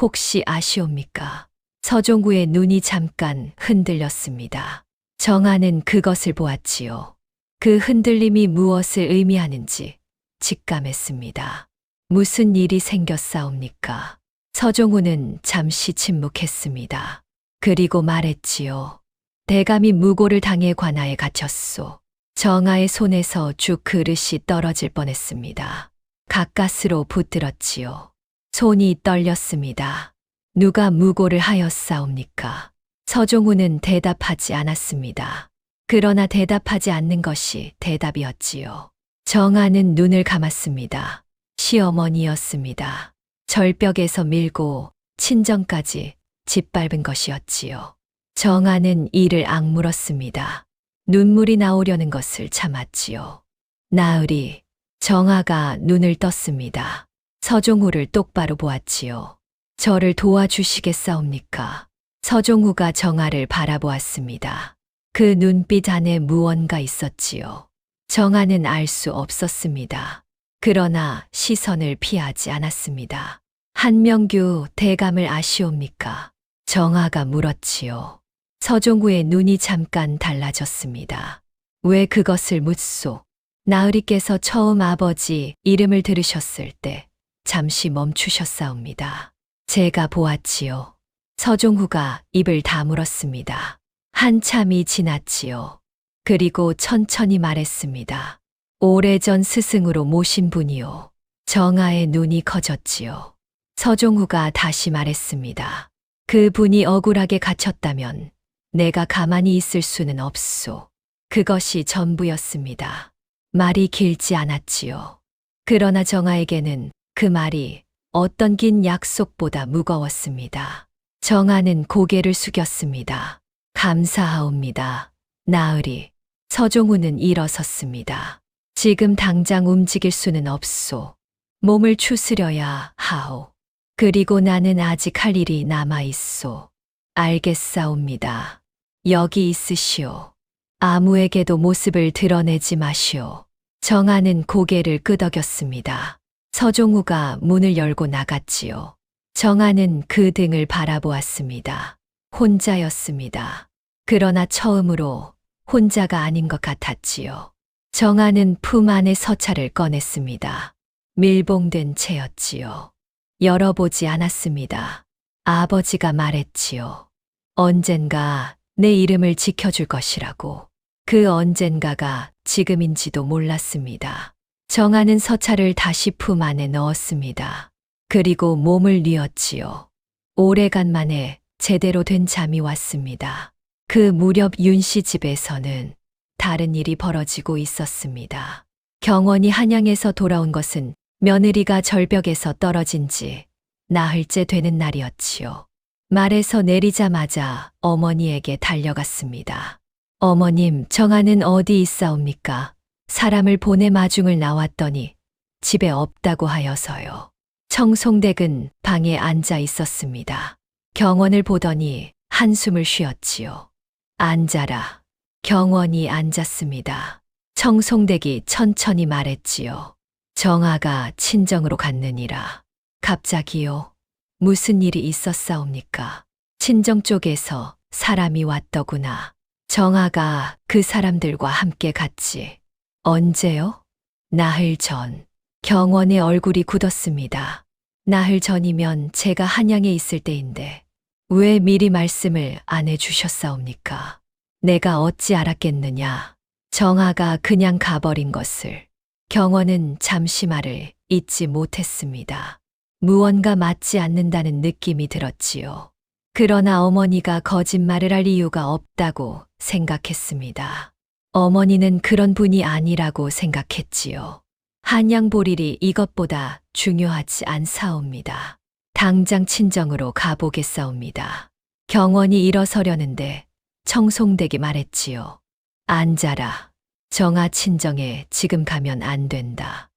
혹시 아시옵니까? 서종우의 눈이 잠깐 흔들렸습니다. 정아는 그것을 보았지요. 그 흔들림이 무엇을 의미하는지 직감했습니다. 무슨 일이 생겼사옵니까? 서종우는 잠시 침묵했습니다. 그리고 말했지요. 대감이 무고를 당해 관아에 갇혔소. 정아의 손에서 죽 그릇이 떨어질 뻔했습니다. 가까스로 붙들었지요. 손이 떨렸습니다. 누가 무고를 하였사옵니까? 서종우는 대답하지 않았습니다. 그러나 대답하지 않는 것이 대답이었지요. 정아는 눈을 감았습니다. 시어머니였습니다. 절벽에서 밀고 친정까지 짓밟은 것이었지요. 정아는 이를 악물었습니다. 눈물이 나오려는 것을 참았지요. 나으리, 정아가 눈을 떴습니다. 서종우를 똑바로 보았지요. 저를 도와주시겠사옵니까? 서종우가 정아를 바라보았습니다. 그 눈빛 안에 무언가 있었지요. 정아는 알 수 없었습니다. 그러나 시선을 피하지 않았습니다. 한명규 대감을 아시옵니까? 정아가 물었지요. 서종우의 눈이 잠깐 달라졌습니다. 왜 그것을 묻소? 나으리께서 처음 아버지 이름을 들으셨을 때 잠시 멈추셨사옵니다. 제가 보았지요. 서종우가 입을 다물었습니다. 한참이 지났지요. 그리고 천천히 말했습니다. 오래전 스승으로 모신 분이요. 정아의 눈이 커졌지요. 서종우가 다시 말했습니다. 그 분이 억울하게 갇혔다면 내가 가만히 있을 수는 없소. 그것이 전부였습니다. 말이 길지 않았지요. 그러나 정아에게는 그 말이 어떤 긴 약속보다 무거웠습니다. 정아는 고개를 숙였습니다. 감사하옵니다. 나으리. 서종우는 일어섰습니다. 지금 당장 움직일 수는 없소. 몸을 추스려야 하오. 그리고 나는 아직 할 일이 남아 있소. 알겠사옵니다. 여기 있으시오. 아무에게도 모습을 드러내지 마시오. 정아는 고개를 끄덕였습니다. 서종우가 문을 열고 나갔지요. 정아는 그 등을 바라보았습니다. 혼자였습니다. 그러나 처음으로 혼자가 아닌 것 같았지요. 정아는 품 안에 서찰을 꺼냈습니다. 밀봉된 채였지요. 열어보지 않았습니다. 아버지가 말했지요. 언젠가 내 이름을 지켜줄 것이라고. 그 언젠가가 지금인지도 몰랐습니다. 정아는 서찰을 다시 품 안에 넣었습니다. 그리고 몸을 뉘었지요. 오래간만에 제대로 된 잠이 왔습니다. 그 무렵 윤씨 집에서는 다른 일이 벌어지고 있었습니다. 경원이 한양에서 돌아온 것은 며느리가 절벽에서 떨어진 지 나흘째 되는 날이었지요. 말에서 내리자마자 어머니에게 달려갔습니다. 어머님, 정아는 어디 있사옵니까? 사람을 보내 마중을 나왔더니 집에 없다고 하여서요. 청송댁은 방에 앉아 있었습니다. 경원을 보더니 한숨을 쉬었지요. 앉아라. 경원이 앉았습니다. 청송댁이 천천히 말했지요. 정아가 친정으로 갔느니라. 갑자기요? 무슨 일이 있었사옵니까? 친정 쪽에서 사람이 왔더구나. 정아가 그 사람들과 함께 갔지. 언제요? 나흘 전. 경원의 얼굴이 굳었습니다. 나흘 전이면 제가 한양에 있을 때인데 왜 미리 말씀을 안 해주셨사옵니까? 내가 어찌 알았겠느냐. 정아가 그냥 가버린 것을. 경원은 잠시 말을 잇지 못했습니다. 무언가 맞지 않는다는 느낌이 들었지요. 그러나 어머니가 거짓말을 할 이유가 없다고 생각했습니다. 어머니는 그런 분이 아니라고 생각했지요. 한양보릴이 이것보다 중요하지 않사옵니다. 당장 친정으로 가보겠사옵니다. 경원이 일어서려는데 청송댁이 말했지요. 앉아라. 정아 친정에 지금 가면 안 된다.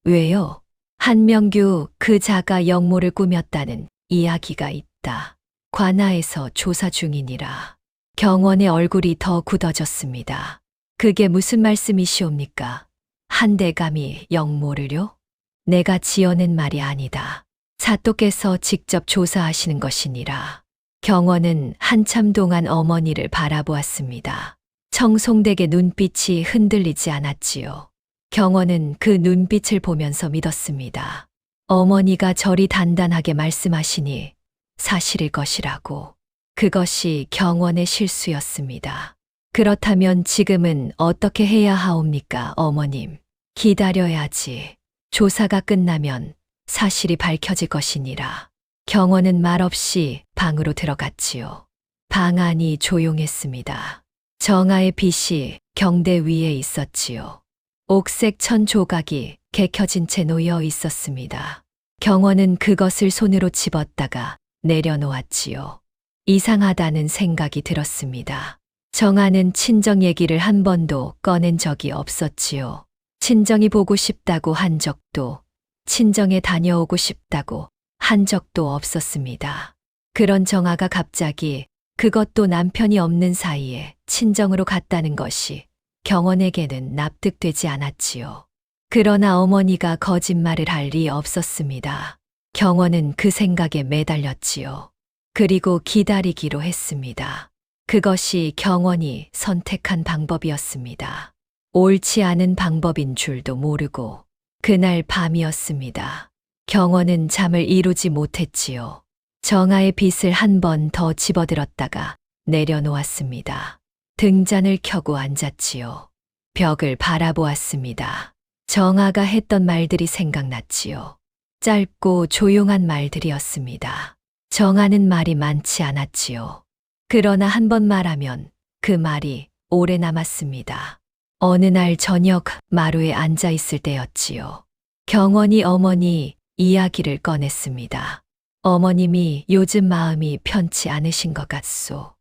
왜요? 한명규 그 자가 영모를 꾸몄다는 이야기가 있다. 관아에서 조사 중이니라. 경원의 얼굴이 더 굳어졌습니다. 그게 무슨 말씀이시옵니까? 한대감이 영모를요? 내가 지어낸 말이 아니다. 사또께서 직접 조사하시는 것이니라. 경원은 한참 동안 어머니를 바라보았습니다. 청송댁의 눈빛이 흔들리지 않았지요. 경원은 그 눈빛을 보면서 믿었습니다. 어머니가 저리 단단하게 말씀하시니 사실일 것이라고. 그것이 경원의 실수였습니다. 그렇다면 지금은 어떻게 해야 하옵니까, 어머님? 기다려야지. 조사가 끝나면 사실이 밝혀질 것이니라. 경원은 말없이 방으로 들어갔지요. 방 안이 조용했습니다. 정아의 빗이 경대 위에 있었지요. 옥색 천 조각이 개켜진 채 놓여 있었습니다. 경원은 그것을 손으로 집었다가 내려놓았지요. 이상하다는 생각이 들었습니다. 정아는 친정 얘기를 한 번도 꺼낸 적이 없었지요. 친정이 보고 싶다고 한 적도, 친정에 다녀오고 싶다고 한 적도 없었습니다. 그런 정아가 갑자기 그것도 남편이 없는 사이에 친정으로 갔다는 것이 경원에게는 납득되지 않았지요. 그러나 어머니가 거짓말을 할 리 없었습니다. 경원은 그 생각에 매달렸지요. 그리고 기다리기로 했습니다. 그것이 경원이 선택한 방법이었습니다. 옳지 않은 방법인 줄도 모르고 그날 밤이었습니다. 경원은 잠을 이루지 못했지요. 정아의 빗을 한 번 더 집어들었다가 내려놓았습니다. 등잔을 켜고 앉았지요. 벽을 바라보았습니다. 정아가 했던 말들이 생각났지요. 짧고 조용한 말들이었습니다. 정아는 말이 많지 않았지요. 그러나 한 번 말하면 그 말이 오래 남았습니다. 어느 날 저녁 마루에 앉아 있을 때였지요. 경원이 어머니 이야기를 꺼냈습니다. 어머님이 요즘 마음이 편치 않으신 것 같소.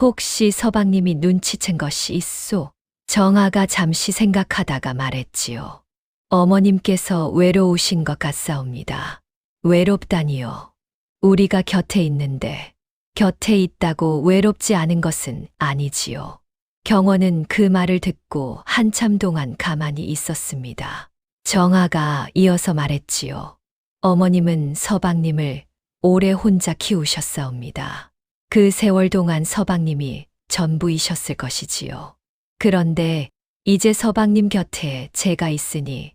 혹시 서방님이 눈치챈 것이 있소? 정아가 잠시 생각하다가 말했지요. 어머님께서 외로우신 것 같사옵니다. 외롭다니요. 우리가 곁에 있는데 곁에 있다고 외롭지 않은 것은 아니지요. 경원은 그 말을 듣고 한참 동안 가만히 있었습니다. 정아가 이어서 말했지요. 어머님은 서방님을 오래 혼자 키우셨사옵니다. 그 세월 동안 서방님이 전부이셨을 것이지요. 그런데 이제 서방님 곁에 제가 있으니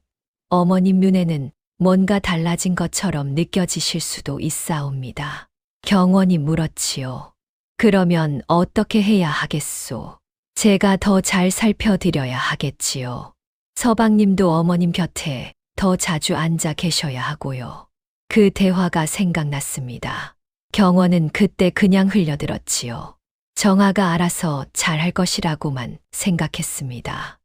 어머님 눈에는 뭔가 달라진 것처럼 느껴지실 수도 있사옵니다. 경원이 물었지요. 그러면 어떻게 해야 하겠소? 제가 더 잘 살펴드려야 하겠지요. 서방님도 어머님 곁에 더 자주 앉아 계셔야 하고요. 그 대화가 생각났습니다. 경원은 그때 그냥 흘려들었지요. 정아가 알아서 잘할 것이라고만 생각했습니다.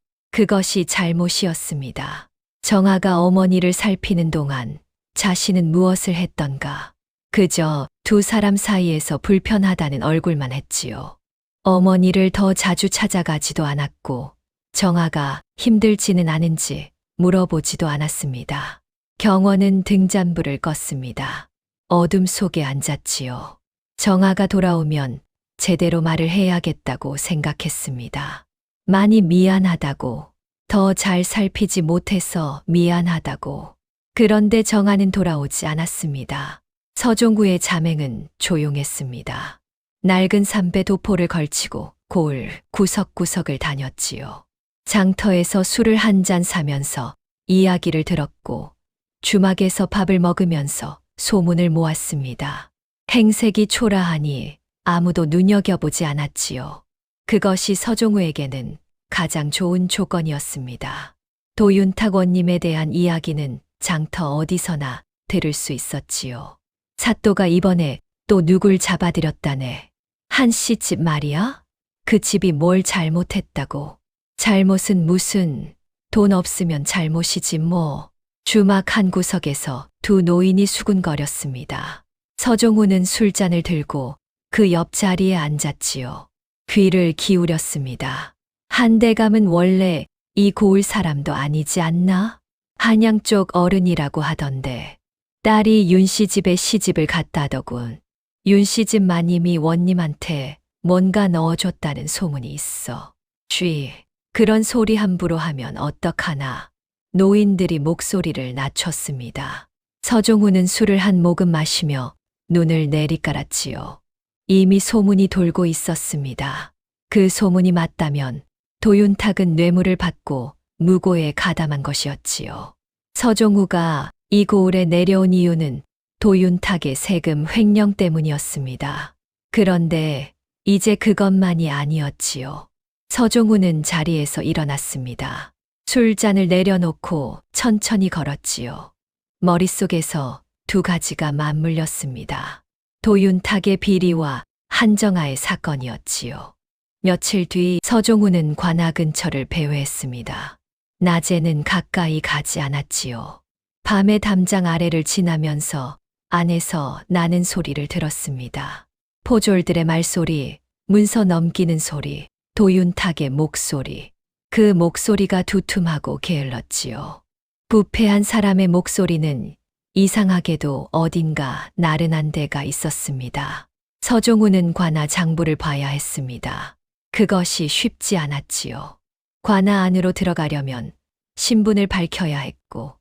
그것이 잘못이었습니다. 정아가 어머니를 살피는 동안 자신은 무엇을 했던가. 그저 두 사람 사이에서 불편하다는 얼굴만 했지요. 어머니를 더 자주 찾아가지도 않았고 정아가 힘들지는 않은지 물어보지도 않았습니다. 경원은 등잔불을 껐습니다. 어둠 속에 앉았지요. 정아가 돌아오면 제대로 말을 해야겠다고 생각했습니다. 많이 미안하다고, 더 잘 살피지 못해서 미안하다고. 그런데 정아는 돌아오지 않았습니다. 서종구의 자맹은 조용했습니다. 낡은 삼배 도포를 걸치고 고을 구석구석을 다녔지요. 장터에서 술을 한 잔 사면서 이야기를 들었고 주막에서 밥을 먹으면서 소문을 모았습니다. 행색이 초라하니 아무도 눈여겨보지 않았지요. 그것이 서종우에게는 가장 좋은 조건이었습니다. 도윤탁 원님에 대한 이야기는 장터 어디서나 들을 수 있었지요. 사또가 이번에 또 누굴 잡아들였다네. 한씨 집 말이야? 그 집이 뭘 잘못했다고. 잘못은 무슨, 돈 없으면 잘못이지 뭐. 주막 한 구석에서 두 노인이 수군거렸습니다. 서종우는 술잔을 들고 그 옆자리에 앉았지요. 귀를 기울였습니다. 한대감은 원래 이 고을 사람도 아니지 않나? 한양 쪽 어른이라고 하던데 딸이 윤씨 집에 시집을 갔다더군. 윤씨 집 마님이 원님한테 뭔가 넣어줬다는 소문이 있어. 그런 소리 함부로 하면 어떡하나. 노인들이 목소리를 낮췄습니다. 서종우는 술을 한 모금 마시며 눈을 내리깔았지요. 이미 소문이 돌고 있었습니다. 그 소문이 맞다면 도윤탁은 뇌물을 받고 무고에 가담한 것이었지요. 서종우가 이 고을에 내려온 이유는 도윤탁의 세금 횡령 때문이었습니다. 그런데 이제 그것만이 아니었지요. 서종우는 자리에서 일어났습니다. 술잔을 내려놓고 천천히 걸었지요. 머릿속에서 두 가지가 맞물렸습니다. 도윤탁의 비리와 한정아의 사건이었지요. 며칠 뒤 서종우는 관아 근처를 배회했습니다. 낮에는 가까이 가지 않았지요. 밤에 담장 아래를 지나면서 안에서 나는 소리를 들었습니다. 포졸들의 말소리, 문서 넘기는 소리, 도윤탁의 목소리. 그 목소리가 두툼하고 게을렀지요. 부패한 사람의 목소리는 이상하게도 어딘가 나른한 데가 있었습니다. 서종우는 관아 장부를 봐야 했습니다. 그것이 쉽지 않았지요. 관아 안으로 들어가려면 신분을 밝혀야 했고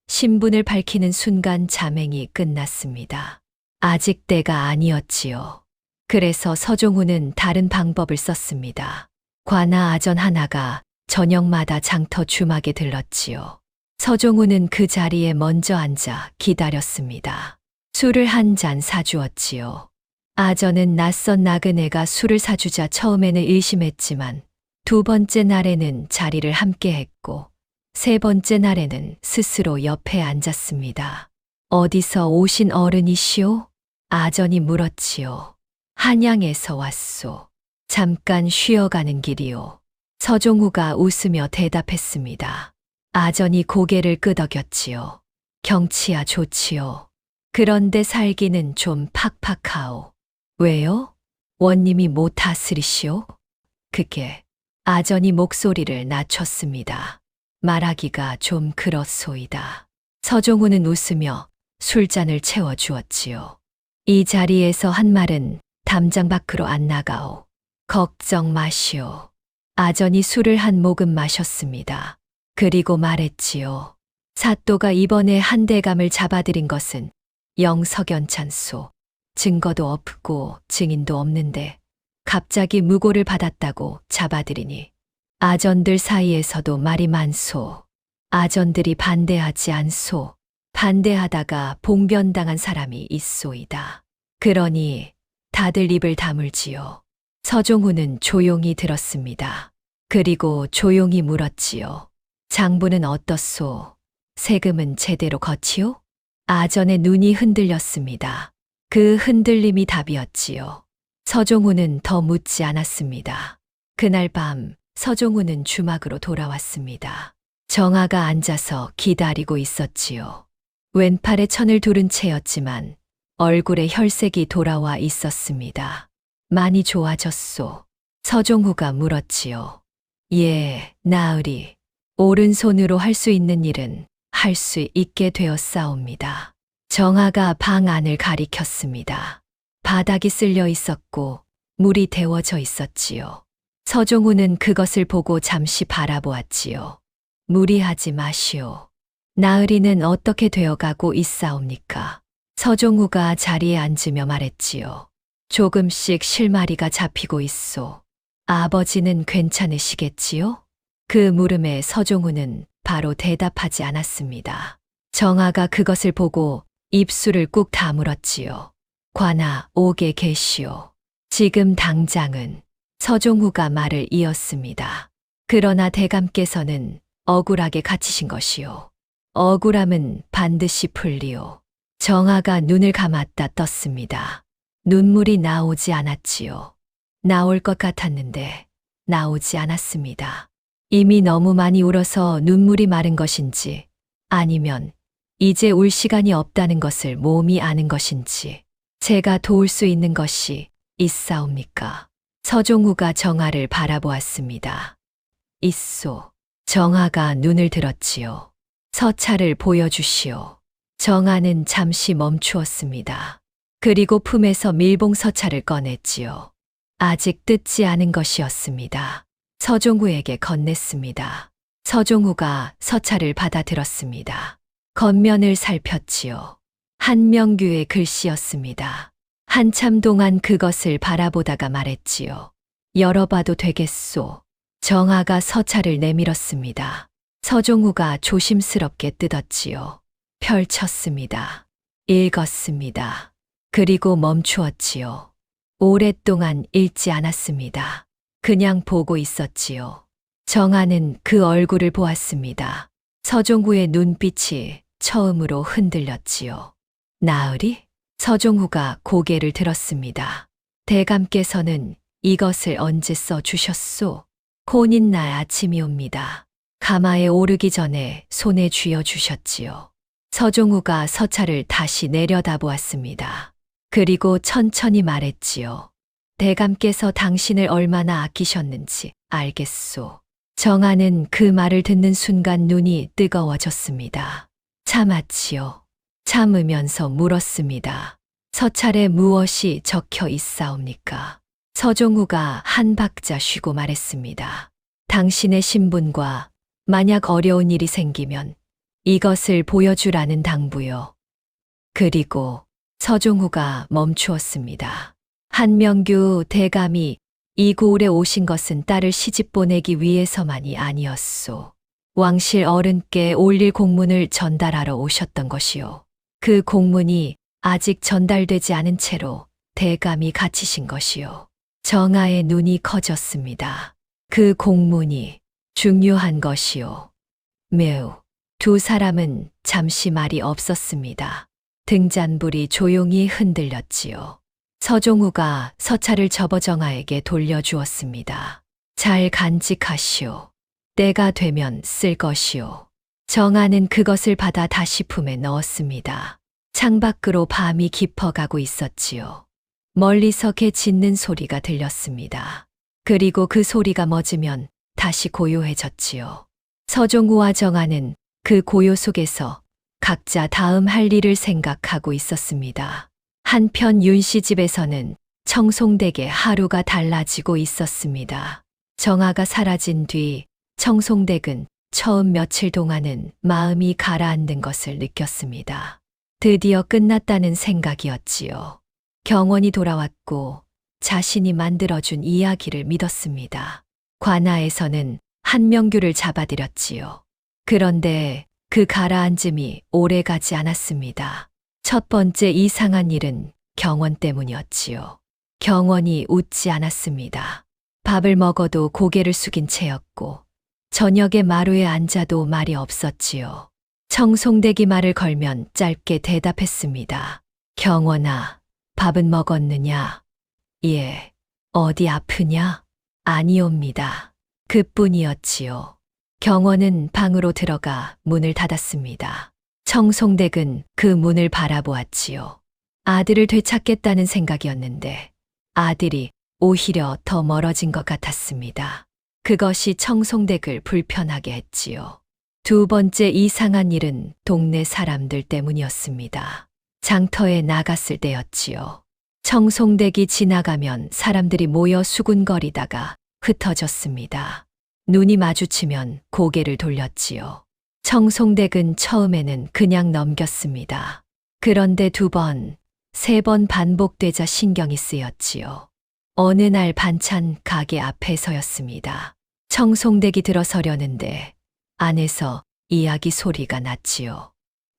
신분을 밝히는 순간 자맹이 끝났습니다. 아직 때가 아니었지요. 그래서 서종우는 다른 방법을 썼습니다. 관아 아전 하나가 저녁마다 장터 주막에 들렀지요. 서종우는 그 자리에 먼저 앉아 기다렸습니다. 술을 한 잔 사주었지요. 아전은 낯선 나그네가 술을 사주자 처음에는 의심했지만 두 번째 날에는 자리를 함께 했고 세 번째 날에는 스스로 옆에 앉았습니다. 어디서 오신 어른이시오? 아전이 물었지요. 한양에서 왔소. 잠깐 쉬어가는 길이오. 서종우가 웃으며 대답했습니다. 아전이 고개를 끄덕였지요. 경치야 좋지요. 그런데 살기는 좀 팍팍하오. 왜요? 원님이 못 다스리시오? 그게 아전이 목소리를 낮췄습니다. 말하기가 좀 그렇소이다. 서종우는 웃으며 술잔을 채워주었지요. 이 자리에서 한 말은 담장 밖으로 안 나가오. 걱정 마시오. 아전이 술을 한 모금 마셨습니다. 그리고 말했지요. 사또가 이번에 한대감을 잡아들인 것은 영석연찬소. 증거도 없고 증인도 없는데 갑자기 무고를 받았다고 잡아들이니 아전들 사이에서도 말이 많소. 아전들이 반대하지 않소. 반대하다가 봉변당한 사람이 있소이다. 그러니 다들 입을 다물지요. 서종우는 조용히 들었습니다. 그리고 조용히 물었지요. 장부는 어떻소? 세금은 제대로 걷지요? 아전의 눈이 흔들렸습니다. 그 흔들림이 답이었지요. 서종우는 더 묻지 않았습니다. 그날 밤 서종우는 주막으로 돌아왔습니다. 정아가 앉아서 기다리고 있었지요. 왼팔에 천을 두른 채였지만 얼굴에 혈색이 돌아와 있었습니다. 많이 좋아졌소. 서종우가 물었지요. 예, 나으리. 오른손으로 할 수 있는 일은 할 수 있게 되었사옵니다. 정아가 방 안을 가리켰습니다. 바닥이 쓸려 있었고 물이 데워져 있었지요. 서종우는 그것을 보고 잠시 바라보았지요. 무리하지 마시오. 나으리는 어떻게 되어가고 있사옵니까? 서종우가 자리에 앉으며 말했지요. 조금씩 실마리가 잡히고 있소. 아버지는 괜찮으시겠지요? 그 물음에 서종우는 바로 대답하지 않았습니다. 정아가 그것을 보고 입술을 꾹 다물었지요. 관아, 오게 계시오. 지금 당장은. 서종우가 말을 이었습니다. 그러나 대감께서는 억울하게 갇히신 것이요. 억울함은 반드시 풀리오. 정아가 눈을 감았다 떴습니다. 눈물이 나오지 않았지요. 나올 것 같았는데 나오지 않았습니다. 이미 너무 많이 울어서 눈물이 마른 것인지 아니면 이제 울 시간이 없다는 것을 몸이 아는 것인지 제가 도울 수 있는 것이 있사옵니까? 서종우가 정아를 바라보았습니다. 있소. 정아가 눈을 들었지요. 서찰을 보여주시오. 정아는 잠시 멈추었습니다. 그리고 품에서 밀봉 서찰을 꺼냈지요. 아직 뜯지 않은 것이었습니다. 서종우에게 건넸습니다. 서종우가 서찰을 받아들었습니다. 겉면을 살폈지요. 한명규의 글씨였습니다. 한참 동안 그것을 바라보다가 말했지요. 열어봐도 되겠소. 정아가 서찰을 내밀었습니다. 서종우가 조심스럽게 뜯었지요. 펼쳤습니다. 읽었습니다. 그리고 멈추었지요. 오랫동안 읽지 않았습니다. 그냥 보고 있었지요. 정아는 그 얼굴을 보았습니다. 서종우의 눈빛이 처음으로 흔들렸지요. 나으리? 서종우가 고개를 들었습니다. 대감께서는 이것을 언제 써주셨소? 혼인날 아침이옵니다. 가마에 오르기 전에 손에 쥐어 주셨지요. 서종우가 서찰을 다시 내려다보았습니다. 그리고 천천히 말했지요. 대감께서 당신을 얼마나 아끼셨는지 알겠소. 정아는 그 말을 듣는 순간 눈이 뜨거워졌습니다. 참았지요. 참으면서 물었습니다. 서찰에 무엇이 적혀 있사옵니까? 서종우가 한 박자 쉬고 말했습니다. 당신의 신분과 만약 어려운 일이 생기면 이것을 보여주라는 당부요. 그리고 서종우가 멈추었습니다. 한명규 대감이 이 고을에 오신 것은 딸을 시집 보내기 위해서만이 아니었소. 왕실 어른께 올릴 공문을 전달하러 오셨던 것이요. 그 공문이 아직 전달되지 않은 채로 대감이 갇히신 것이요. 정아의 눈이 커졌습니다. 그 공문이 중요한 것이요. 매우. 두 사람은 잠시 말이 없었습니다. 등잔불이 조용히 흔들렸지요. 서종우가 서찰을 접어 정아에게 돌려주었습니다. 잘 간직하시오. 때가 되면 쓸 것이오. 정아는 그것을 받아 다시 품에 넣었습니다. 창밖으로 밤이 깊어가고 있었지요. 멀리서 개 짖는 소리가 들렸습니다. 그리고 그 소리가 멎으면 다시 고요해졌지요. 서종우와 정아는 그 고요 속에서 각자 다음 할 일을 생각하고 있었습니다. 한편 윤씨 집에서는 청송댁의 하루가 달라지고 있었습니다. 정아가 사라진 뒤 청송댁은 처음 며칠 동안은 마음이 가라앉는 것을 느꼈습니다. 드디어 끝났다는 생각이었지요. 경원이 돌아왔고 자신이 만들어준 이야기를 믿었습니다. 관아에서는 한명규를 잡아들였지요. 그런데 그 가라앉음이 오래가지 않았습니다. 첫 번째 이상한 일은 경원 때문이었지요. 경원이 웃지 않았습니다. 밥을 먹어도 고개를 숙인 채였고 저녁에 마루에 앉아도 말이 없었지요. 청송대기 말을 걸면 짧게 대답했습니다. 경원아, 밥은 먹었느냐? 예. 어디 아프냐? 아니옵니다. 그뿐이었지요. 경원은 방으로 들어가 문을 닫았습니다. 청송댁은 그 문을 바라보았지요. 아들을 되찾겠다는 생각이었는데 아들이 오히려 더 멀어진 것 같았습니다. 그것이 청송댁을 불편하게 했지요. 두 번째 이상한 일은 동네 사람들 때문이었습니다. 장터에 나갔을 때였지요. 청송댁이 지나가면 사람들이 모여 수군거리다가 흩어졌습니다. 눈이 마주치면 고개를 돌렸지요. 청송댁은 처음에는 그냥 넘겼습니다. 그런데 두 번, 세 번 반복되자 신경이 쓰였지요. 어느 날 반찬 가게 앞에서였습니다. 청송댁이 들어서려는데 안에서 이야기 소리가 났지요.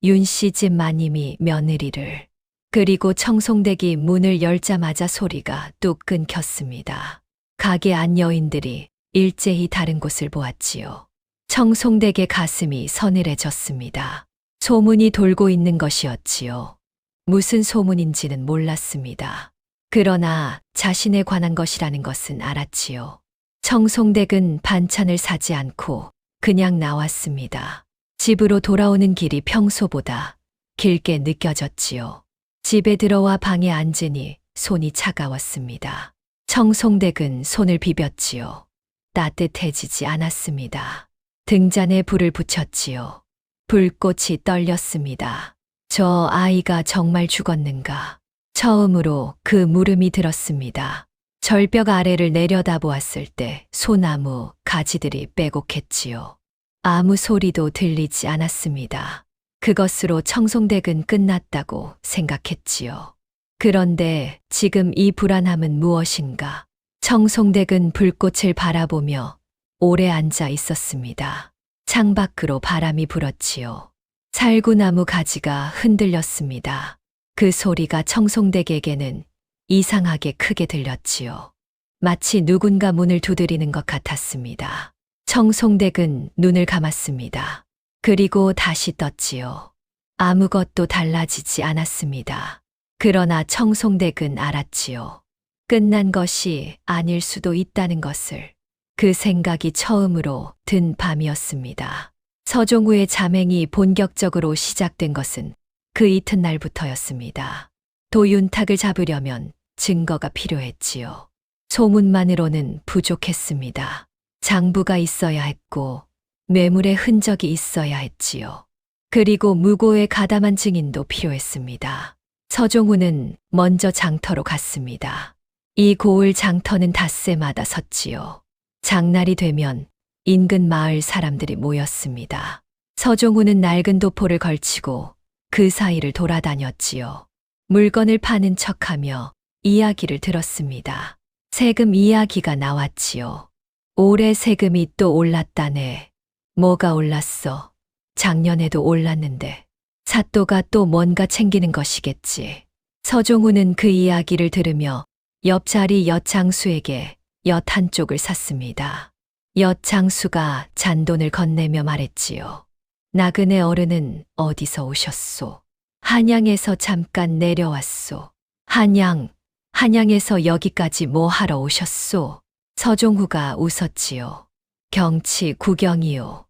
윤씨 집 마님이 며느리를. 그리고 청송댁이 문을 열자마자 소리가 뚝 끊겼습니다. 가게 안 여인들이 일제히 다른 곳을 보았지요. 청송댁의 가슴이 서늘해졌습니다. 소문이 돌고 있는 것이었지요. 무슨 소문인지는 몰랐습니다. 그러나 자신에 관한 것이라는 것은 알았지요. 청송댁은 반찬을 사지 않고 그냥 나왔습니다. 집으로 돌아오는 길이 평소보다 길게 느껴졌지요. 집에 들어와 방에 앉으니 손이 차가웠습니다. 청송댁은 손을 비볐지요. 따뜻해지지 않았습니다. 등잔에 불을 붙였지요. 불꽃이 떨렸습니다. 저 아이가 정말 죽었는가? 처음으로 그 물음이 들었습니다. 절벽 아래를 내려다보았을 때 소나무 가지들이 빼곡했지요. 아무 소리도 들리지 않았습니다. 그것으로 청송댁은 끝났다고 생각했지요. 그런데 지금 이 불안함은 무엇인가? 청송댁은 불꽃을 바라보며 오래 앉아 있었습니다. 창밖으로 바람이 불었지요. 살구나무 가지가 흔들렸습니다. 그 소리가 청송댁에게는 이상하게 크게 들렸지요. 마치 누군가 문을 두드리는 것 같았습니다. 청송댁은 눈을 감았습니다. 그리고 다시 떴지요. 아무것도 달라지지 않았습니다. 그러나 청송댁은 알았지요. 끝난 것이 아닐 수도 있다는 것을. 그 생각이 처음으로 든 밤이었습니다. 서종우의 자맹이 본격적으로 시작된 것은 그 이튿날부터였습니다. 도윤탁을 잡으려면 증거가 필요했지요. 소문만으로는 부족했습니다. 장부가 있어야 했고 뇌물의 흔적이 있어야 했지요. 그리고 무고에 가담한 증인도 필요했습니다. 서종우는 먼저 장터로 갔습니다. 이 고을 장터는 닷새마다 섰지요. 장날이 되면 인근 마을 사람들이 모였습니다. 서종우는 낡은 도포를 걸치고 그 사이를 돌아다녔지요. 물건을 파는 척하며 이야기를 들었습니다. 세금 이야기가 나왔지요. 올해 세금이 또 올랐다네. 뭐가 올랐어? 작년에도 올랐는데. 사또가 또 뭔가 챙기는 것이겠지. 서종우는 그 이야기를 들으며 옆자리 엿장수에게 엿 한쪽을 샀습니다. 엿장수가 잔돈을 건네며 말했지요. 나그네 어른은 어디서 오셨소? 한양에서 잠깐 내려왔소. 한양에서 여기까지 뭐 하러 오셨소? 서종우가 웃었지요. 경치 구경이요.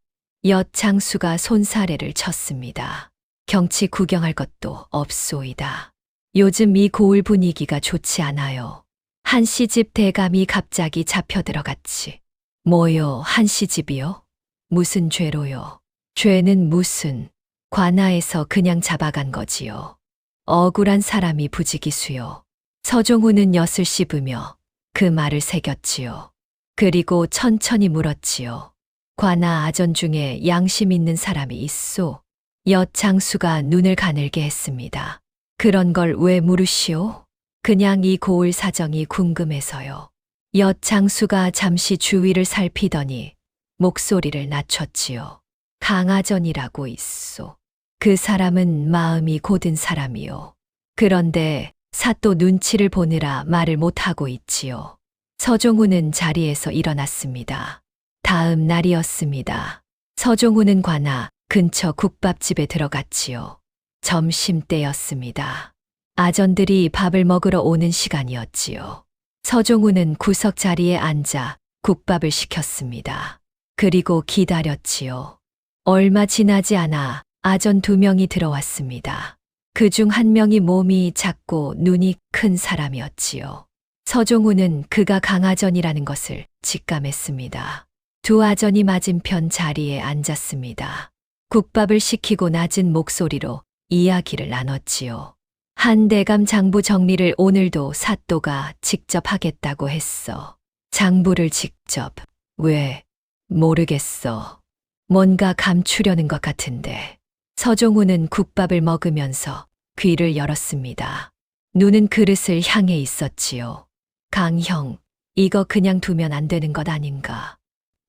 엿장수가 손사래를 쳤습니다. 경치 구경할 것도 없소이다. 요즘 이 고을 분위기가 좋지 않아요. 한씨집 대감이 갑자기 잡혀 들어갔지. 뭐요, 한씨집이요? 무슨 죄로요? 죄는 무슨, 관아에서 그냥 잡아간 거지요. 억울한 사람이 부지기수요. 서종우는 엿을 씹으며 그 말을 새겼지요. 그리고 천천히 물었지요. 관아 아전 중에 양심 있는 사람이 있소? 엿장수가 눈을 가늘게 했습니다. 그런 걸 왜 물으시오? 그냥 이 고을 사정이 궁금해서요. 엿장수가 잠시 주위를 살피더니 목소리를 낮췄지요. 강아전이라고 있소. 그 사람은 마음이 고든 사람이요. 그런데 사또 눈치를 보느라 말을 못하고 있지요. 서종우는 자리에서 일어났습니다. 다음 날이었습니다. 서종우는 관아 근처 국밥집에 들어갔지요. 점심때였습니다. 아전들이 밥을 먹으러 오는 시간이었지요. 서종우는 구석 자리에 앉아 국밥을 시켰습니다. 그리고 기다렸지요. 얼마 지나지 않아 아전 2명이 들어왔습니다. 그중 한 명이 몸이 작고 눈이 큰 사람이었지요. 서종우는 그가 강아전이라는 것을 직감했습니다. 두 아전이 맞은편 자리에 앉았습니다. 국밥을 시키고 낮은 목소리로 이야기를 나눴지요. 한 대감 장부 정리를 오늘도 사또가 직접 하겠다고 했어. 장부를 직접. 왜? 모르겠어. 뭔가 감추려는 것 같은데. 서종우는 국밥을 먹으면서 귀를 열었습니다. 눈은 그릇을 향해 있었지요. 강형, 이거 그냥 두면 안 되는 것 아닌가?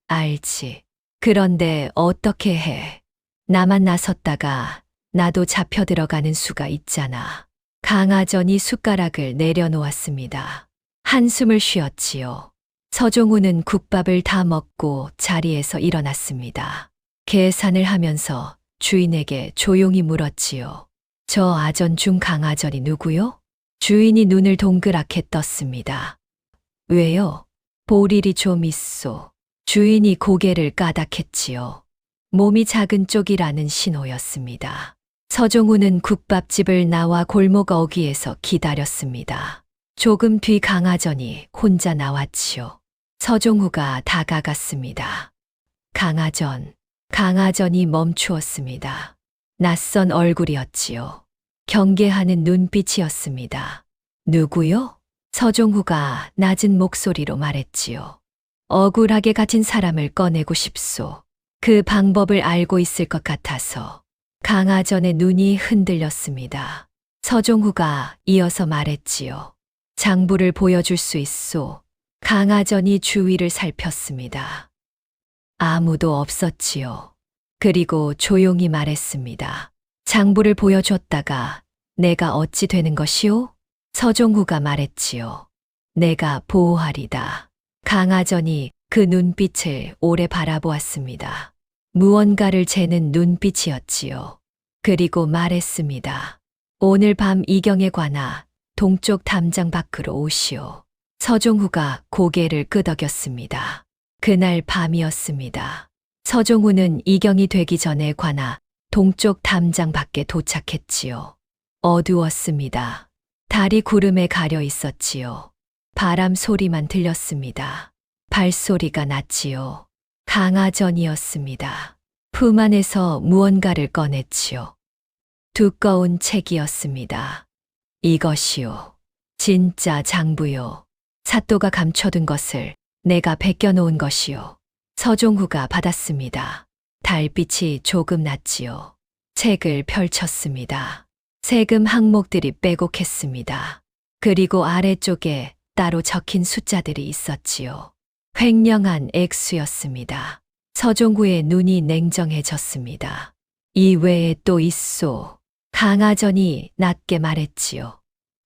알지. 그런데 어떻게 해? 나만 나섰다가 나도 잡혀 들어가는 수가 있잖아. 강아전이 숟가락을 내려놓았습니다. 한숨을 쉬었지요. 서종우는 국밥을 다 먹고 자리에서 일어났습니다. 계산을 하면서 주인에게 조용히 물었지요. 저 아전 중 강아전이 누구요? 주인이 눈을 동그랗게 떴습니다. 왜요? 볼 일이 좀 있소. 주인이 고개를 까닥했지요. 몸이 작은 쪽이라는 신호였습니다. 서종우는 국밥집을 나와 골목 어귀에서 기다렸습니다. 조금 뒤 강아전이 혼자 나왔지요. 서종우가 다가갔습니다. 강아전이 멈추었습니다. 낯선 얼굴이었지요. 경계하는 눈빛이었습니다. 누구요? 서종우가 낮은 목소리로 말했지요. 억울하게 갇힌 사람을 꺼내고 싶소. 그 방법을 알고 있을 것 같아서. 강아전의 눈이 흔들렸습니다. 서종우가 이어서 말했지요. 장부를 보여줄 수 있소. 강아전이 주위를 살폈습니다. 아무도 없었지요. 그리고 조용히 말했습니다. 장부를 보여줬다가 내가 어찌 되는 것이오? 서종우가 말했지요. 내가 보호하리다. 강아전이 그 눈빛을 오래 바라보았습니다. 무언가를 재는 눈빛이었지요. 그리고 말했습니다. 오늘 밤 이경에 관하 동쪽 담장 밖으로 오시오. 서종우가 고개를 끄덕였습니다. 그날 밤이었습니다. 서종우는 이경이 되기 전에 관하 동쪽 담장 밖에 도착했지요. 어두웠습니다. 달이 구름에 가려 있었지요. 바람 소리만 들렸습니다. 발소리가 났지요. 강아전이었습니다. 품 안에서 무언가를 꺼냈지요. 두꺼운 책이었습니다. 이것이요. 진짜 장부요. 사또가 감춰둔 것을 내가 베껴놓은 것이요. 서종우가 받았습니다. 달빛이 조금 났지요. 책을 펼쳤습니다. 세금 항목들이 빼곡했습니다. 그리고 아래쪽에 따로 적힌 숫자들이 있었지요. 횡령한 액수였습니다. 서종우의 눈이 냉정해졌습니다. 이 외에 또 있소. 강아전이 낮게 말했지요.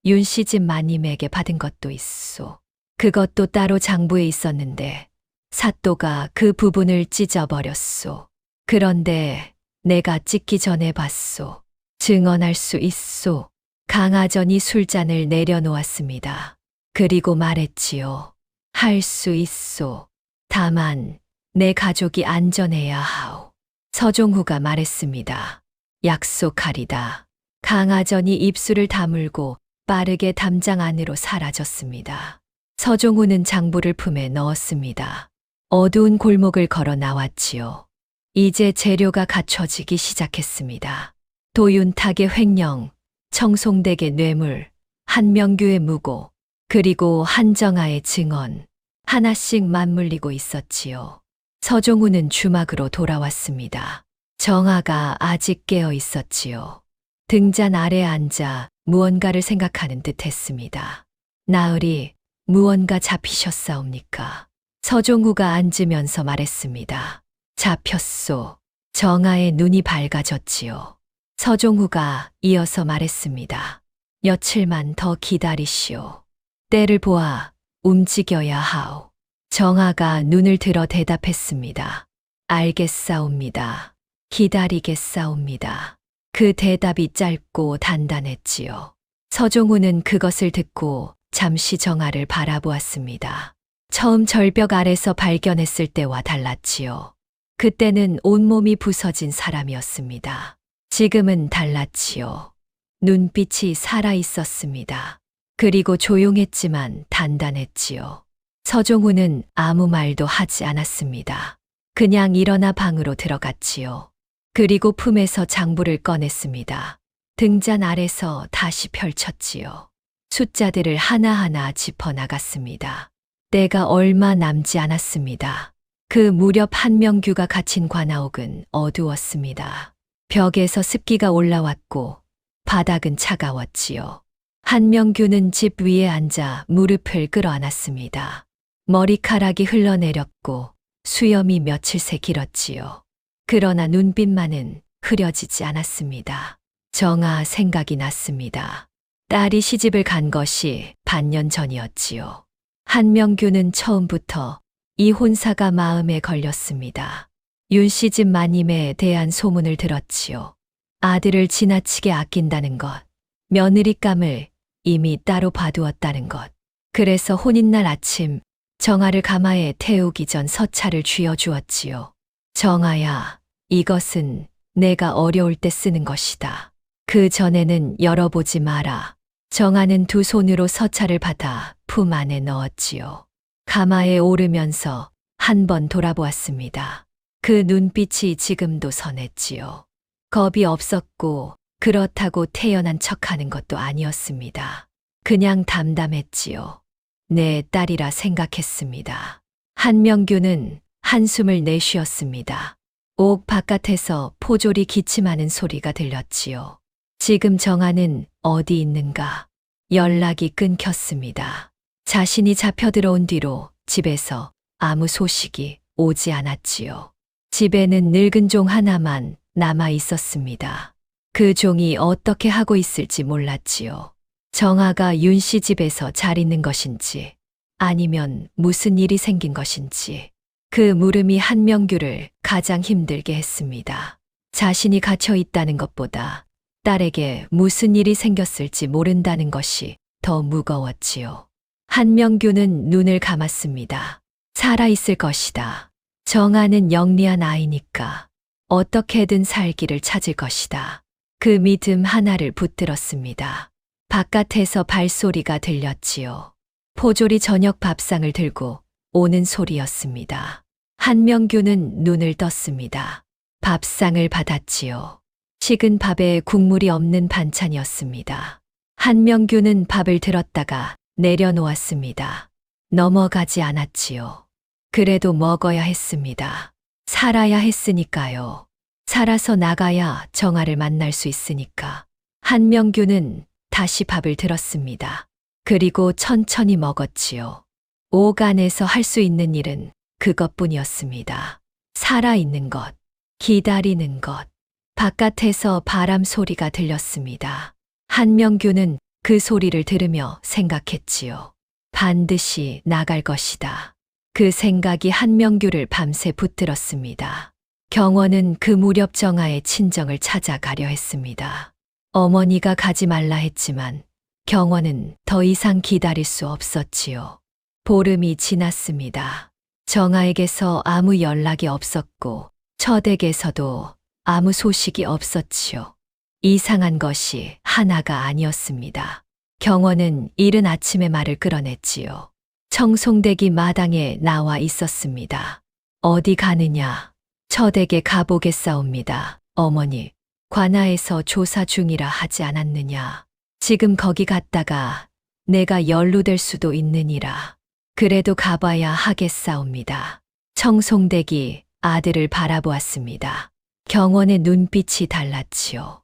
윤씨 집 마님에게 받은 것도 있소. 그것도 따로 장부에 있었는데 사또가 그 부분을 찢어버렸소. 그런데 내가 찢기 전에 봤소. 증언할 수 있소. 강아전이 술잔을 내려놓았습니다. 그리고 말했지요. 할 수 있소. 다만 내 가족이 안전해야 하오. 서종우가 말했습니다. 약속하리다. 강아전이 입술을 다물고 빠르게 담장 안으로 사라졌습니다. 서종우는 장부를 품에 넣었습니다. 어두운 골목을 걸어 나왔지요. 이제 재료가 갖춰지기 시작했습니다. 도윤탁의 횡령, 청송댁의 뇌물, 한명규의 무고, 그리고 한정아의 증언, 하나씩 맞물리고 있었지요. 서종우는 주막으로 돌아왔습니다. 정아가 아직 깨어 있었지요. 등잔 아래 앉아 무언가를 생각하는 듯 했습니다. 나으리, 무언가 잡히셨사옵니까? 서종우가 앉으면서 말했습니다. 잡혔소. 정아의 눈이 밝아졌지요. 서종우가 이어서 말했습니다. 며칠만 더 기다리시오. 때를 보아 움직여야 하오. 정아가 눈을 들어 대답했습니다. 알겠사옵니다. 기다리겠사옵니다. 그 대답이 짧고 단단했지요. 서종우는 그것을 듣고 잠시 정아를 바라보았습니다. 처음 절벽 아래서 발견했을 때와 달랐지요. 그때는 온몸이 부서진 사람이었습니다. 지금은 달랐지요. 눈빛이 살아 있었습니다. 그리고 조용했지만 단단했지요. 서종훈은 아무 말도 하지 않았습니다. 그냥 일어나 방으로 들어갔지요. 그리고 품에서 장부를 꺼냈습니다. 등잔 아래서 다시 펼쳤지요. 숫자들을 하나하나 짚어나갔습니다. 때가 얼마 남지 않았습니다. 그 무렵 한명규가 갇힌 관아옥은 어두웠습니다. 벽에서 습기가 올라왔고 바닥은 차가웠지요. 한명규는 집 위에 앉아 무릎을 끌어안았습니다. 머리카락이 흘러내렸고 수염이 며칠새 길었지요. 그러나 눈빛만은 흐려지지 않았습니다. 정아 생각이 났습니다. 딸이 시집을 간 것이 반년 전이었지요. 한명규는 처음부터 이 혼사가 마음에 걸렸습니다. 윤 씨 집 마님에 대한 소문을 들었지요. 아들을 지나치게 아낀다는 것, 며느리감을 이미 따로 봐두었다는 것. 그래서 혼인날 아침 정아를 가마에 태우기 전 서찰을 쥐어주었지요. 정아야, 이것은 내가 어려울 때 쓰는 것이다. 그 전에는 열어보지 마라. 정아는 두 손으로 서찰을 받아 품 안에 넣었지요. 가마에 오르면서 한 번 돌아보았습니다. 그 눈빛이 지금도 선했지요. 겁이 없었고 그렇다고 태연한 척하는 것도 아니었습니다. 그냥 담담했지요. 내 딸이라 생각했습니다. 한명규는 한숨을 내쉬었습니다. 옥 바깥에서 포졸이 기침하는 소리가 들렸지요. 지금 정아는 어디 있는가? 연락이 끊겼습니다. 자신이 잡혀 들어온 뒤로 집에서 아무 소식이 오지 않았지요. 집에는 늙은 종 하나만 남아 있었습니다. 그 종이 어떻게 하고 있을지 몰랐지요. 정아가 윤 씨 집에서 잘 있는 것인지 아니면 무슨 일이 생긴 것인지 그 물음이 한명규를 가장 힘들게 했습니다. 자신이 갇혀 있다는 것보다 딸에게 무슨 일이 생겼을지 모른다는 것이 더 무거웠지요. 한명규는 눈을 감았습니다. 살아있을 것이다. 정아는 영리한 아이니까 어떻게든 살기를 찾을 것이다. 그 믿음 하나를 붙들었습니다. 바깥에서 발소리가 들렸지요. 포졸이 저녁 밥상을 들고 오는 소리였습니다. 한명규는 눈을 떴습니다. 밥상을 받았지요. 식은 밥에 국물이 없는 반찬이었습니다. 한명규는 밥을 들었다가 내려놓았습니다. 넘어가지 않았지요. 그래도 먹어야 했습니다. 살아야 했으니까요. 살아서 나가야 정아를 만날 수 있으니까. 한명규는 다시 밥을 들었습니다. 그리고 천천히 먹었지요. 옥 안에서 할 수 있는 일은 그것뿐이었습니다. 살아있는 것, 기다리는 것. 바깥에서 바람 소리가 들렸습니다. 한명규는 그 소리를 들으며 생각했지요. 반드시 나갈 것이다. 그 생각이 한명규를 밤새 붙들었습니다. 경원은 그 무렵 정아의 친정을 찾아가려 했습니다. 어머니가 가지 말라 했지만 경원은 더 이상 기다릴 수 없었지요. 보름이 지났습니다. 정아에게서 아무 연락이 없었고 처댁에서도 아무 소식이 없었지요. 이상한 것이 하나가 아니었습니다. 경원은 이른 아침에 말을 끌어냈지요. 청송댁이 마당에 나와 있었습니다. 어디 가느냐? 처댁에 가보겠사옵니다. 어머니, 관아에서 조사 중이라 하지 않았느냐? 지금 거기 갔다가 내가 연루될 수도 있느니라. 그래도 가봐야 하겠사옵니다. 청송댁이 아들을 바라보았습니다. 경원의 눈빛이 달랐지요.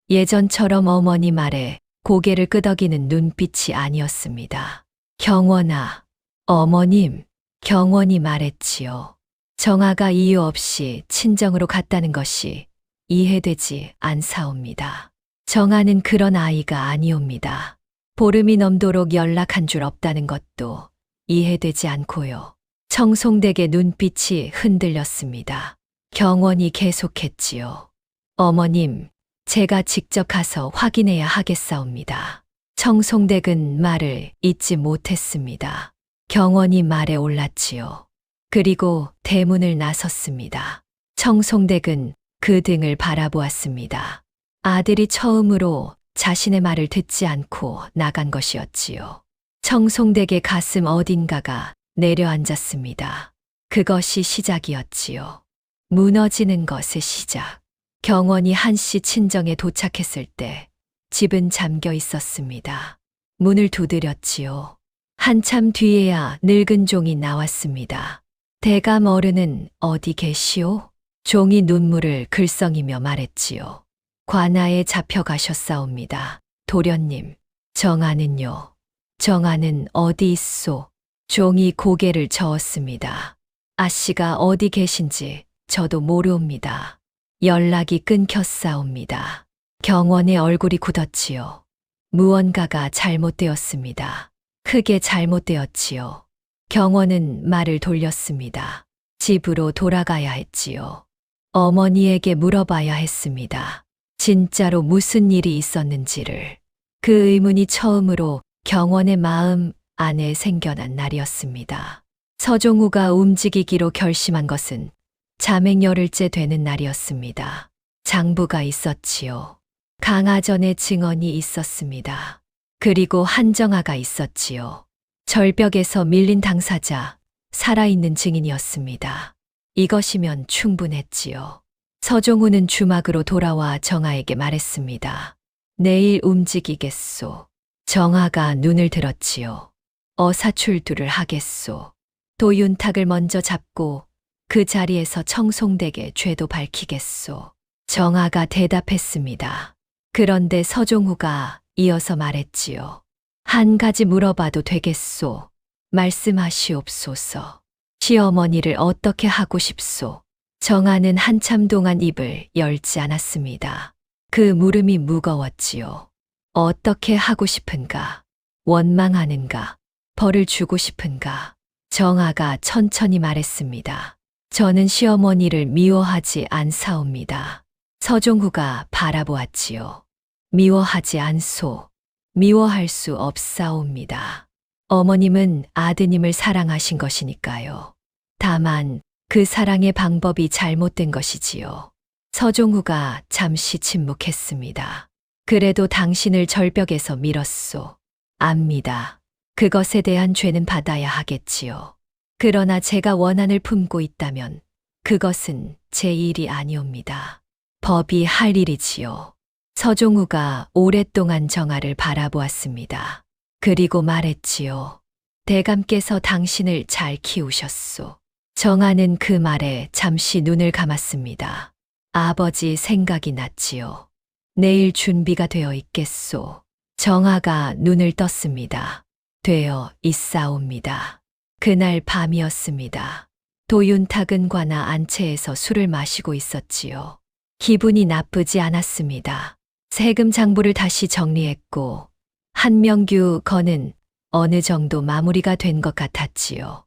예전처럼 어머니 말에 고개를 끄덕이는 눈빛이 아니었습니다. 경원아, 어머님, 경원이 말했지요. 정아가 이유 없이 친정으로 갔다는 것이 이해되지 않사옵니다. 정아는 그런 아이가 아니옵니다. 보름이 넘도록 연락한 줄 없다는 것도 이해되지 않고요. 청송댁의 눈빛이 흔들렸습니다. 경원이 계속했지요. 어머님, 제가 직접 가서 확인해야 하겠사옵니다. 청송댁은 말을 잇지 못했습니다. 경원이 말에 올랐지요. 그리고 대문을 나섰습니다. 청송댁은 그 등을 바라보았습니다. 아들이 처음으로 자신의 말을 듣지 않고 나간 것이었지요. 청송댁의 가슴 어딘가가 내려앉았습니다. 그것이 시작이었지요. 무너지는 것의 시작. 경원이 한씨 친정에 도착했을 때 집은 잠겨 있었습니다. 문을 두드렸지요. 한참 뒤에야 늙은 종이 나왔습니다. 대감 어른은 어디 계시오? 종이 눈물을 글썽이며 말했지요. 관아에 잡혀가셨사옵니다. 도련님, 정아는요? 정아는 어디 있소? 종이 고개를 저었습니다. 아씨가 어디 계신지 저도 모르옵니다. 연락이 끊겼사옵니다. 경원의 얼굴이 굳었지요. 무언가가 잘못되었습니다. 크게 잘못되었지요. 경원은 말을 돌렸습니다. 집으로 돌아가야 했지요. 어머니에게 물어봐야 했습니다. 진짜로 무슨 일이 있었는지를. 그 의문이 처음으로 경원의 마음 안에 생겨난 날이었습니다. 서종우가 움직이기로 결심한 것은 자맹 열흘째 되는 날이었습니다. 장부가 있었지요. 강화전의 증언이 있었습니다. 그리고 한정아가 있었지요. 절벽에서 밀린 당사자, 살아있는 증인이었습니다. 이것이면 충분했지요. 서종우는 주막으로 돌아와 정아에게 말했습니다. 내일 움직이겠소. 정아가 눈을 들었지요. 어사출두를 하겠소. 도윤탁을 먼저 잡고 그 자리에서 청송댁의 죄도 밝히겠소. 정아가 대답했습니다. 그런데 서종우가 이어서 말했지요. 한 가지 물어봐도 되겠소. 말씀하시옵소서. 시어머니를 어떻게 하고 싶소? 정아는 한참 동안 입을 열지 않았습니다. 그 물음이 무거웠지요. 어떻게 하고 싶은가? 원망하는가? 벌을 주고 싶은가? 정아가 천천히 말했습니다. 저는 시어머니를 미워하지 않사옵니다. 서종우가 바라보았지요. 미워하지 않소. 미워할 수 없사옵니다. 어머님은 아드님을 사랑하신 것이니까요. 다만 그 사랑의 방법이 잘못된 것이지요. 서종우가 잠시 침묵했습니다. 그래도 당신을 절벽에서 밀었소. 압니다. 그것에 대한 죄는 받아야 하겠지요. 그러나 제가 원한을 품고 있다면 그것은 제 일이 아니옵니다. 법이 할 일이지요. 서종우가 오랫동안 정아를 바라보았습니다. 그리고 말했지요. 대감께서 당신을 잘 키우셨소. 정아는 그 말에 잠시 눈을 감았습니다. 아버지 생각이 났지요. 내일 준비가 되어 있겠소. 정아가 눈을 떴습니다. 되어 있사옵니다. 그날 밤이었습니다. 도윤탁은 관아 안채에서 술을 마시고 있었지요. 기분이 나쁘지 않았습니다. 세금 장부를 다시 정리했고 한명규 건은 어느 정도 마무리가 된 것 같았지요.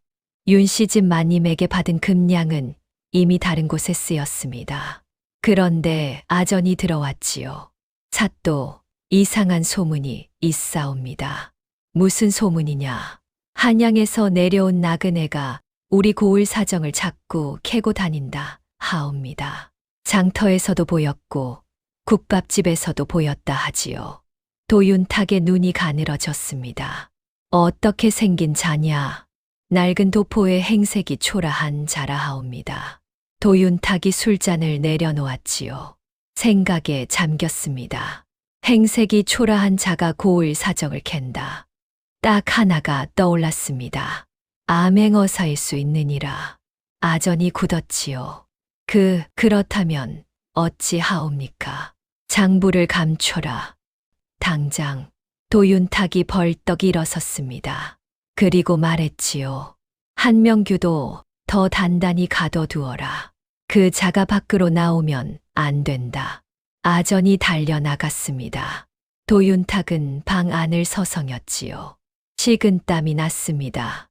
윤 씨 집 마님에게 받은 금량은 이미 다른 곳에 쓰였습니다. 그런데 아전이 들어왔지요. 삿도 이상한 소문이 있사옵니다. 무슨 소문이냐? 한양에서 내려온 나그네가 우리 고을 사정을 자꾸 캐고 다닌다 하옵니다. 장터에서도 보였고 국밥집에서도 보였다 하지요. 도윤탁의 눈이 가늘어졌습니다. 어떻게 생긴 자냐? 낡은 도포에 행색이 초라한 자라 하옵니다. 도윤탁이 술잔을 내려놓았지요. 생각에 잠겼습니다. 행색이 초라한 자가 고을 사정을 캔다. 딱 하나가 떠올랐습니다. 암행어사일 수 있느니라. 아전이 굳었지요. 그렇다면 어찌 하옵니까? 장부를 감춰라. 당장. 도윤탁이 벌떡 일어섰습니다. 그리고 말했지요. 한명규도 더 단단히 가둬두어라. 그 자가 밖으로 나오면 안 된다. 아전이 달려나갔습니다. 도윤탁은 방 안을 서성였지요. 식은땀이 났습니다.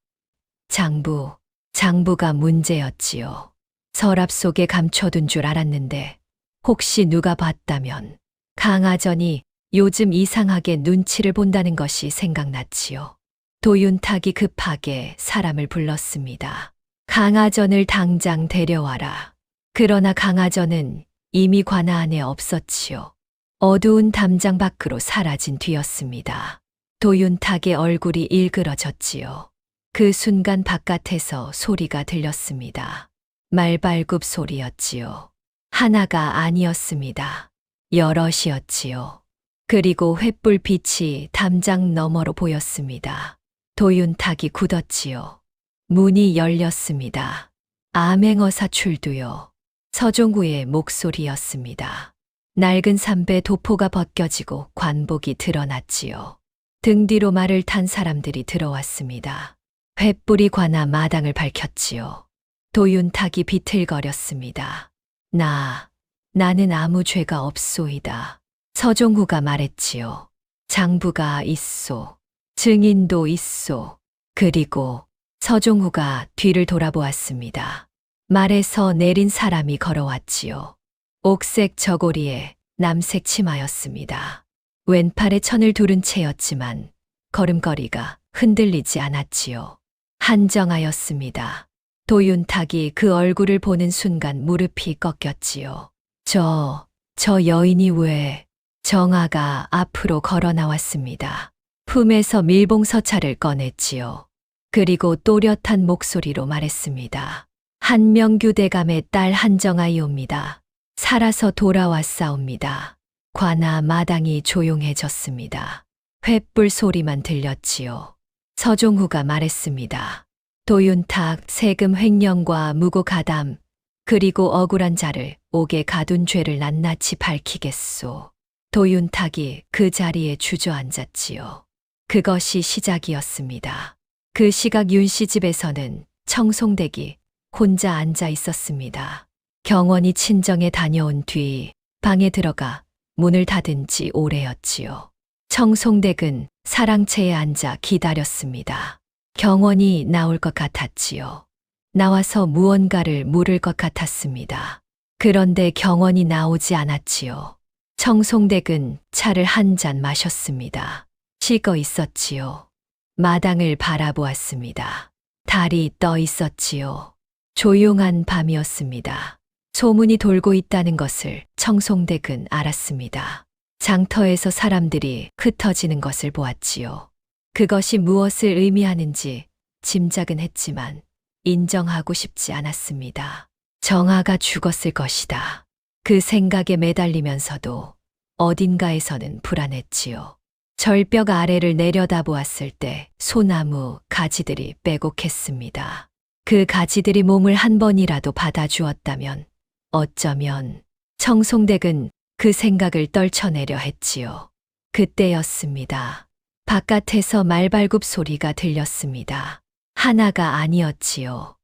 장부가 문제였지요. 서랍 속에 감춰둔 줄 알았는데 혹시 누가 봤다면 강아전이 요즘 이상하게 눈치를 본다는 것이 생각났지요. 도윤탁이 급하게 사람을 불렀습니다. 강하전을 당장 데려와라. 그러나 강하전은 이미 관아 안에 없었지요. 어두운 담장 밖으로 사라진 뒤였습니다. 도윤탁의 얼굴이 일그러졌지요. 그 순간 바깥에서 소리가 들렸습니다. 말발굽 소리였지요. 하나가 아니었습니다. 여럿이었지요. 그리고 횃불빛이 담장 너머로 보였습니다. 도윤탁이 굳었지요. 문이 열렸습니다. 암행어사 출두요. 서종구의 목소리였습니다. 낡은 삼배 도포가 벗겨지고 관복이 드러났지요. 등 뒤로 말을 탄 사람들이 들어왔습니다. 횃불이 관아 마당을 밝혔지요. 도윤탁이 비틀거렸습니다. 나는 아무 죄가 없소이다. 서종구가 말했지요. 장부가 있소. 증인도 있소. 그리고 서종구가 뒤를 돌아보았습니다. 말에서 내린 사람이 걸어왔지요. 옥색 저고리에 남색 치마였습니다. 왼팔에 천을 두른 채였지만 걸음걸이가 흔들리지 않았지요. 한정아였습니다. 도윤탁이 그 얼굴을 보는 순간 무릎이 꺾였지요. 저 여인이 왜? 정아가 앞으로 걸어 나왔습니다. 품에서 밀봉서찰을 꺼냈지요. 그리고 또렷한 목소리로 말했습니다. 한명규 대감의 딸 한정아이옵니다. 살아서 돌아왔사옵니다. 관아 마당이 조용해졌습니다. 횃불 소리만 들렸지요. 서종후가 말했습니다. 도윤탁 세금 횡령과 무고 가담 그리고 억울한 자를 옥에 가둔 죄를 낱낱이 밝히겠소. 도윤탁이 그 자리에 주저앉았지요. 그것이 시작이었습니다. 그 시각 윤씨 집에서는 청송댁이 혼자 앉아 있었습니다. 경원이 친정에 다녀온 뒤 방에 들어가 문을 닫은 지 오래였지요. 청송댁은 사랑채에 앉아 기다렸습니다. 경원이 나올 것 같았지요. 나와서 무언가를 물을 것 같았습니다. 그런데 경원이 나오지 않았지요. 청송댁은 차를 한 잔 마셨습니다. 식어 있었지요. 마당을 바라보았습니다. 달이 떠 있었지요. 조용한 밤이었습니다. 소문이 돌고 있다는 것을 청송댁은 알았습니다. 장터에서 사람들이 흩어지는 것을 보았지요. 그것이 무엇을 의미하는지 짐작은 했지만 인정하고 싶지 않았습니다. 정아가 죽었을 것이다. 그 생각에 매달리면서도 어딘가에서는 불안했지요. 절벽 아래를 내려다보았을 때 소나무 가지들이 빼곡했습니다. 그 가지들이 몸을 한 번이라도 받아주었다면 어쩌면 청송댁은 그 생각을 떨쳐내려 했지요. 그때였습니다. 바깥에서 말발굽 소리가 들렸습니다. 하나가 아니었지요.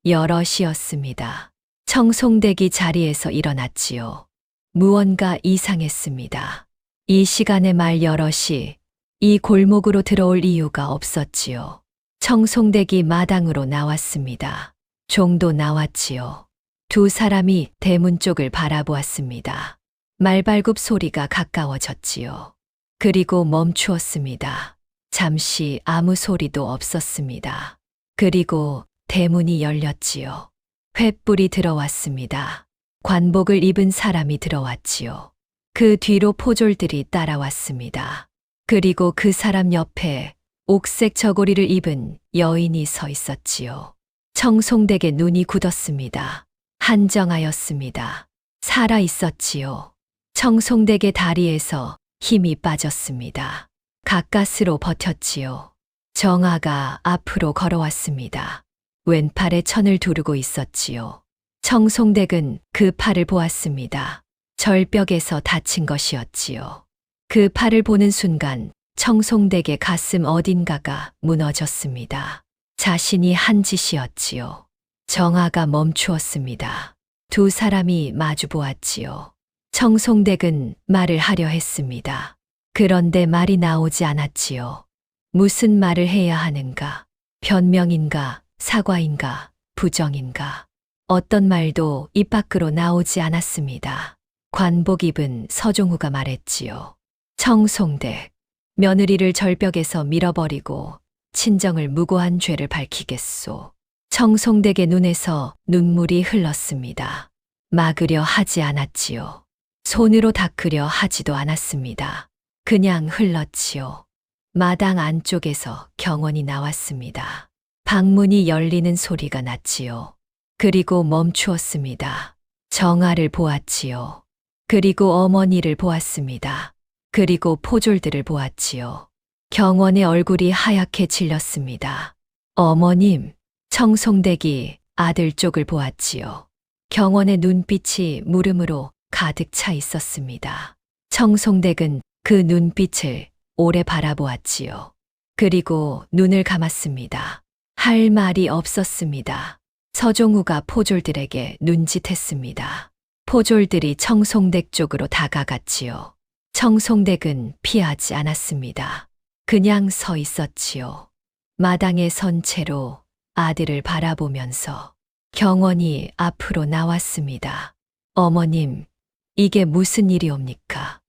여럿이었습니다. 청송댁이 자리에서 일어났지요. 무언가 이상했습니다. 이 시간에 말 여럿이 이 골목으로 들어올 이유가 없었지요. 청송댁이 마당으로 나왔습니다. 종도 나왔지요. 두 사람이 대문 쪽을 바라보았습니다. 말발굽 소리가 가까워졌지요. 그리고 멈추었습니다. 잠시 아무 소리도 없었습니다. 그리고 대문이 열렸지요. 횃불이 들어왔습니다. 관복을 입은 사람이 들어왔지요. 그 뒤로 포졸들이 따라왔습니다. 그리고 그 사람 옆에 옥색 저고리를 입은 여인이 서 있었지요. 청송댁의 눈이 굳었습니다. 한정아였습니다. 살아 있었지요. 청송댁의 다리에서 힘이 빠졌습니다. 가까스로 버텼지요. 정아가 앞으로 걸어왔습니다. 왼팔에 천을 두르고 있었지요. 청송댁은 그 팔을 보았습니다. 절벽에서 다친 것이었지요. 그 팔을 보는 순간 청송댁의 가슴 어딘가가 무너졌습니다. 자신이 한 짓이었지요. 정아가 멈추었습니다. 두 사람이 마주 보았지요. 청송댁은 말을 하려 했습니다. 그런데 말이 나오지 않았지요. 무슨 말을 해야 하는가? 변명인가? 사과인가? 부정인가? 어떤 말도 입 밖으로 나오지 않았습니다. 관복 입은 서종후가 말했지요. 청송댁, 며느리를 절벽에서 밀어버리고 친정을 무고한 죄를 밝히겠소. 청송댁의 눈에서 눈물이 흘렀습니다. 막으려 하지 않았지요. 손으로 닦으려 하지도 않았습니다. 그냥 흘렀지요. 마당 안쪽에서 경원이 나왔습니다. 방문이 열리는 소리가 났지요. 그리고 멈추었습니다. 정아를 보았지요. 그리고 어머니를 보았습니다. 그리고 포졸들을 보았지요. 경원의 얼굴이 하얗게 질렸습니다. 어머님, 청송댁이 아들 쪽을 보았지요. 경원의 눈빛이 물음으로 가득 차 있었습니다. 청송댁은 그 눈빛을 오래 바라보았지요. 그리고 눈을 감았습니다. 할 말이 없었습니다. 서종우가 포졸들에게 눈짓했습니다. 포졸들이 청송댁 쪽으로 다가갔지요. 청송댁은 피하지 않았습니다. 그냥 서 있었지요. 마당에 선 채로 아들을 바라보면서 경원이 앞으로 나왔습니다. 어머님, 이게 무슨 일이옵니까?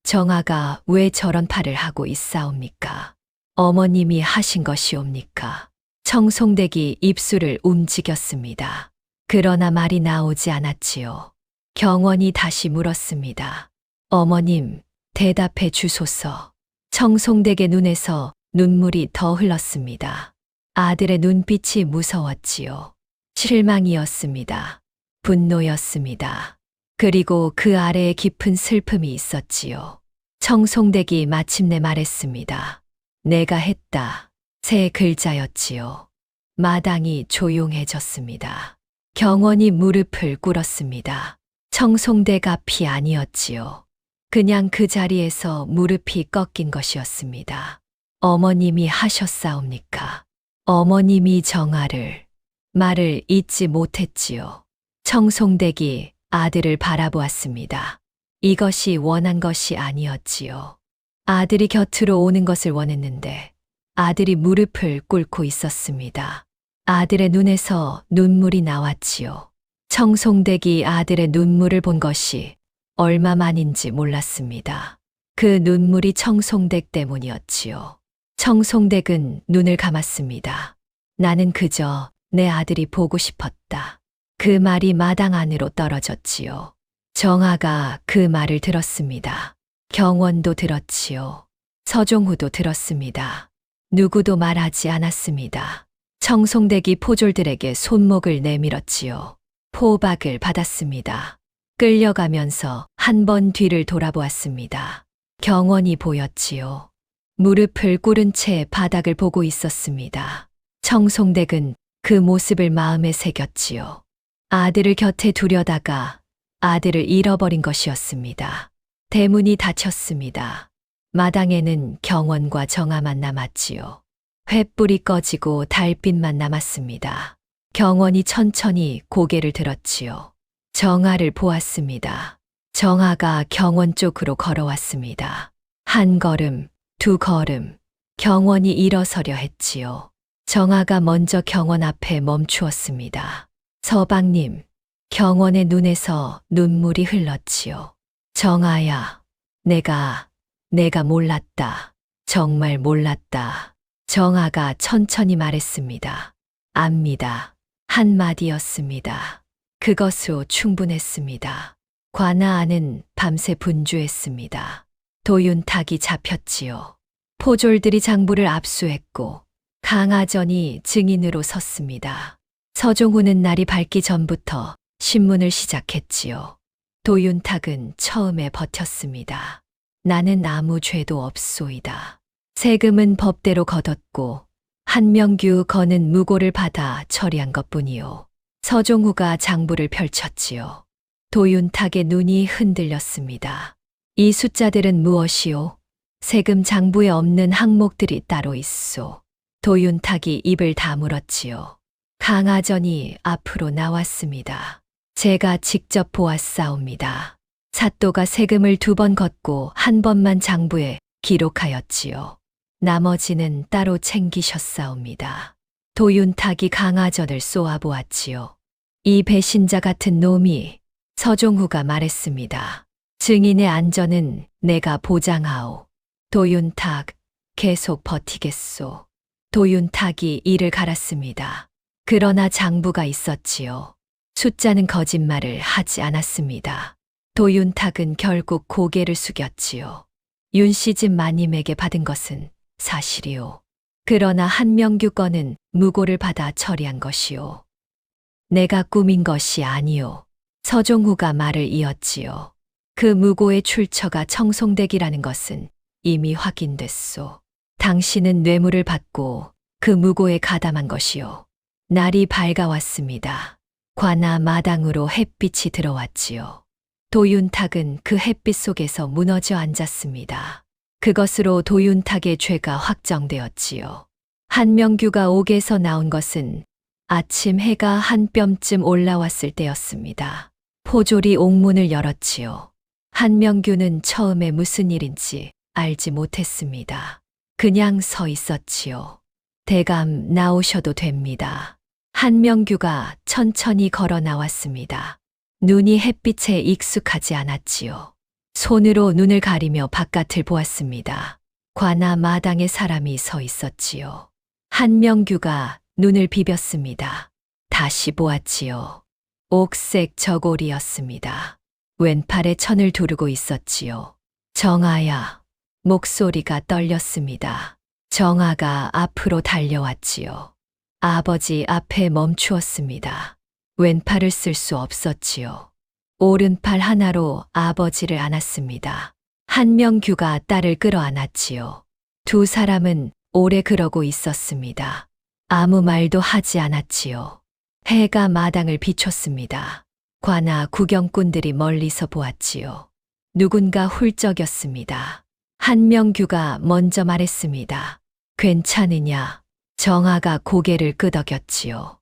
정아가 왜 저런 팔을 하고 있사옵니까? 어머님이 하신 것이옵니까? 청송댁이 입술을 움직였습니다. 그러나 말이 나오지 않았지요. 경원이 다시 물었습니다. 어머님, 대답해 주소서. 청송댁의 눈에서 눈물이 더 흘렀습니다. 아들의 눈빛이 무서웠지요. 실망이었습니다. 분노였습니다. 그리고 그 아래에 깊은 슬픔이 있었지요. 청송댁이 마침내 말했습니다. 내가 했다. 세 글자였지요. 마당이 조용해졌습니다. 경원이 무릎을 꿇었습니다. 청송댁 앞이 아니었지요. 그냥 그 자리에서 무릎이 꺾인 것이었습니다. 어머님이 하셨사옵니까? 어머님이 정아를 말을 잇지 못했지요. 청송댁이 아들을 바라보았습니다. 이것이 원한 것이 아니었지요. 아들이 곁으로 오는 것을 원했는데 아들이 무릎을 꿇고 있었습니다. 아들의 눈에서 눈물이 나왔지요. 청송댁이 아들의 눈물을 본 것이 얼마만인지 몰랐습니다. 그 눈물이 청송댁 때문이었지요. 청송댁은 눈을 감았습니다. 나는 그저 내 아들이 보고 싶었다. 그 말이 마당 안으로 떨어졌지요. 정아가 그 말을 들었습니다. 경원도 들었지요. 서종후도 들었습니다. 누구도 말하지 않았습니다. 청송댁이 포졸들에게 손목을 내밀었지요. 포박을 받았습니다. 끌려가면서 한 번 뒤를 돌아보았습니다. 경원이 보였지요. 무릎을 꿇은 채 바닥을 보고 있었습니다. 청송댁은 그 모습을 마음에 새겼지요. 아들을 곁에 두려다가 아들을 잃어버린 것이었습니다. 대문이 닫혔습니다. 마당에는 경원과 정아만 남았지요. 횃불이 꺼지고 달빛만 남았습니다. 경원이 천천히 고개를 들었지요. 정아를 보았습니다. 정아가 경원 쪽으로 걸어왔습니다. 한 걸음, 두 걸음, 경원이 일어서려 했지요. 정아가 먼저 경원 앞에 멈추었습니다. 서방님, 경원의 눈에서 눈물이 흘렀지요. 정아야, 내가 몰랐다. 정말 몰랐다. 정아가 천천히 말했습니다. 압니다. 한마디였습니다. 그것으로 충분했습니다. 관아아는 밤새 분주했습니다. 도윤탁이 잡혔지요. 포졸들이 장부를 압수했고 강하전이 증인으로 섰습니다. 서종후는 날이 밝기 전부터 신문을 시작했지요. 도윤탁은 처음에 버텼습니다. 나는 아무 죄도 없소이다. 세금은 법대로 걷었고 한명규 거는 무고를 받아 처리한 것뿐이요. 서종후가 장부를 펼쳤지요. 도윤탁의 눈이 흔들렸습니다. 이 숫자들은 무엇이오? 세금 장부에 없는 항목들이 따로 있소. 도윤탁이 입을 다물었지요. 강하전이 앞으로 나왔습니다. 제가 직접 보았사옵니다. 사또가 세금을 2번 걷고 한 번만 장부에 기록하였지요. 나머지는 따로 챙기셨사옵니다. 도윤탁이 강하전을 쏘아보았지요. 이 배신자 같은 놈이, 서종후가 말했습니다. 증인의 안전은 내가 보장하오. 도윤탁, 계속 버티겠소. 도윤탁이 이를 갈았습니다. 그러나 장부가 있었지요. 숫자는 거짓말을 하지 않았습니다. 도윤탁은 결국 고개를 숙였지요. 윤씨 집 마님에게 받은 것은 사실이요. 그러나 한명규 건은 무고를 받아 처리한 것이요. 내가 꾸민 것이 아니요. 서종후가 말을 이었지요. 그 무고의 출처가 청송댁이라는 것은 이미 확인됐소. 당신은 뇌물을 받고 그 무고에 가담한 것이요. 날이 밝아왔습니다. 관아 마당으로 햇빛이 들어왔지요. 도윤탁은 그 햇빛 속에서 무너져 앉았습니다. 그것으로 도윤탁의 죄가 확정되었지요. 한명규가 옥에서 나온 것은 아침 해가 한 뼘쯤 올라왔을 때였습니다. 포졸이 옥문을 열었지요. 한명규는 처음에 무슨 일인지 알지 못했습니다. 그냥 서 있었지요. 대감 나오셔도 됩니다. 한명규가 천천히 걸어 나왔습니다. 눈이 햇빛에 익숙하지 않았지요. 손으로 눈을 가리며 바깥을 보았습니다. 관아 마당에 사람이 서 있었지요. 한명규가 눈을 비볐습니다. 다시 보았지요. 옥색 저고리였습니다. 왼팔에 천을 두르고 있었지요. 정아야. 목소리가 떨렸습니다. 정아가 앞으로 달려왔지요. 아버지 앞에 멈추었습니다. 왼팔을 쓸 수 없었지요. 오른팔 하나로 아버지를 안았습니다. 한명규가 딸을 끌어안았지요. 두 사람은 오래 그러고 있었습니다. 아무 말도 하지 않았지요. 해가 마당을 비췄습니다. 관아 구경꾼들이 멀리서 보았지요. 누군가 훌쩍였습니다. 한명규가 먼저 말했습니다. 괜찮으냐? 정아가 고개를 끄덕였지요.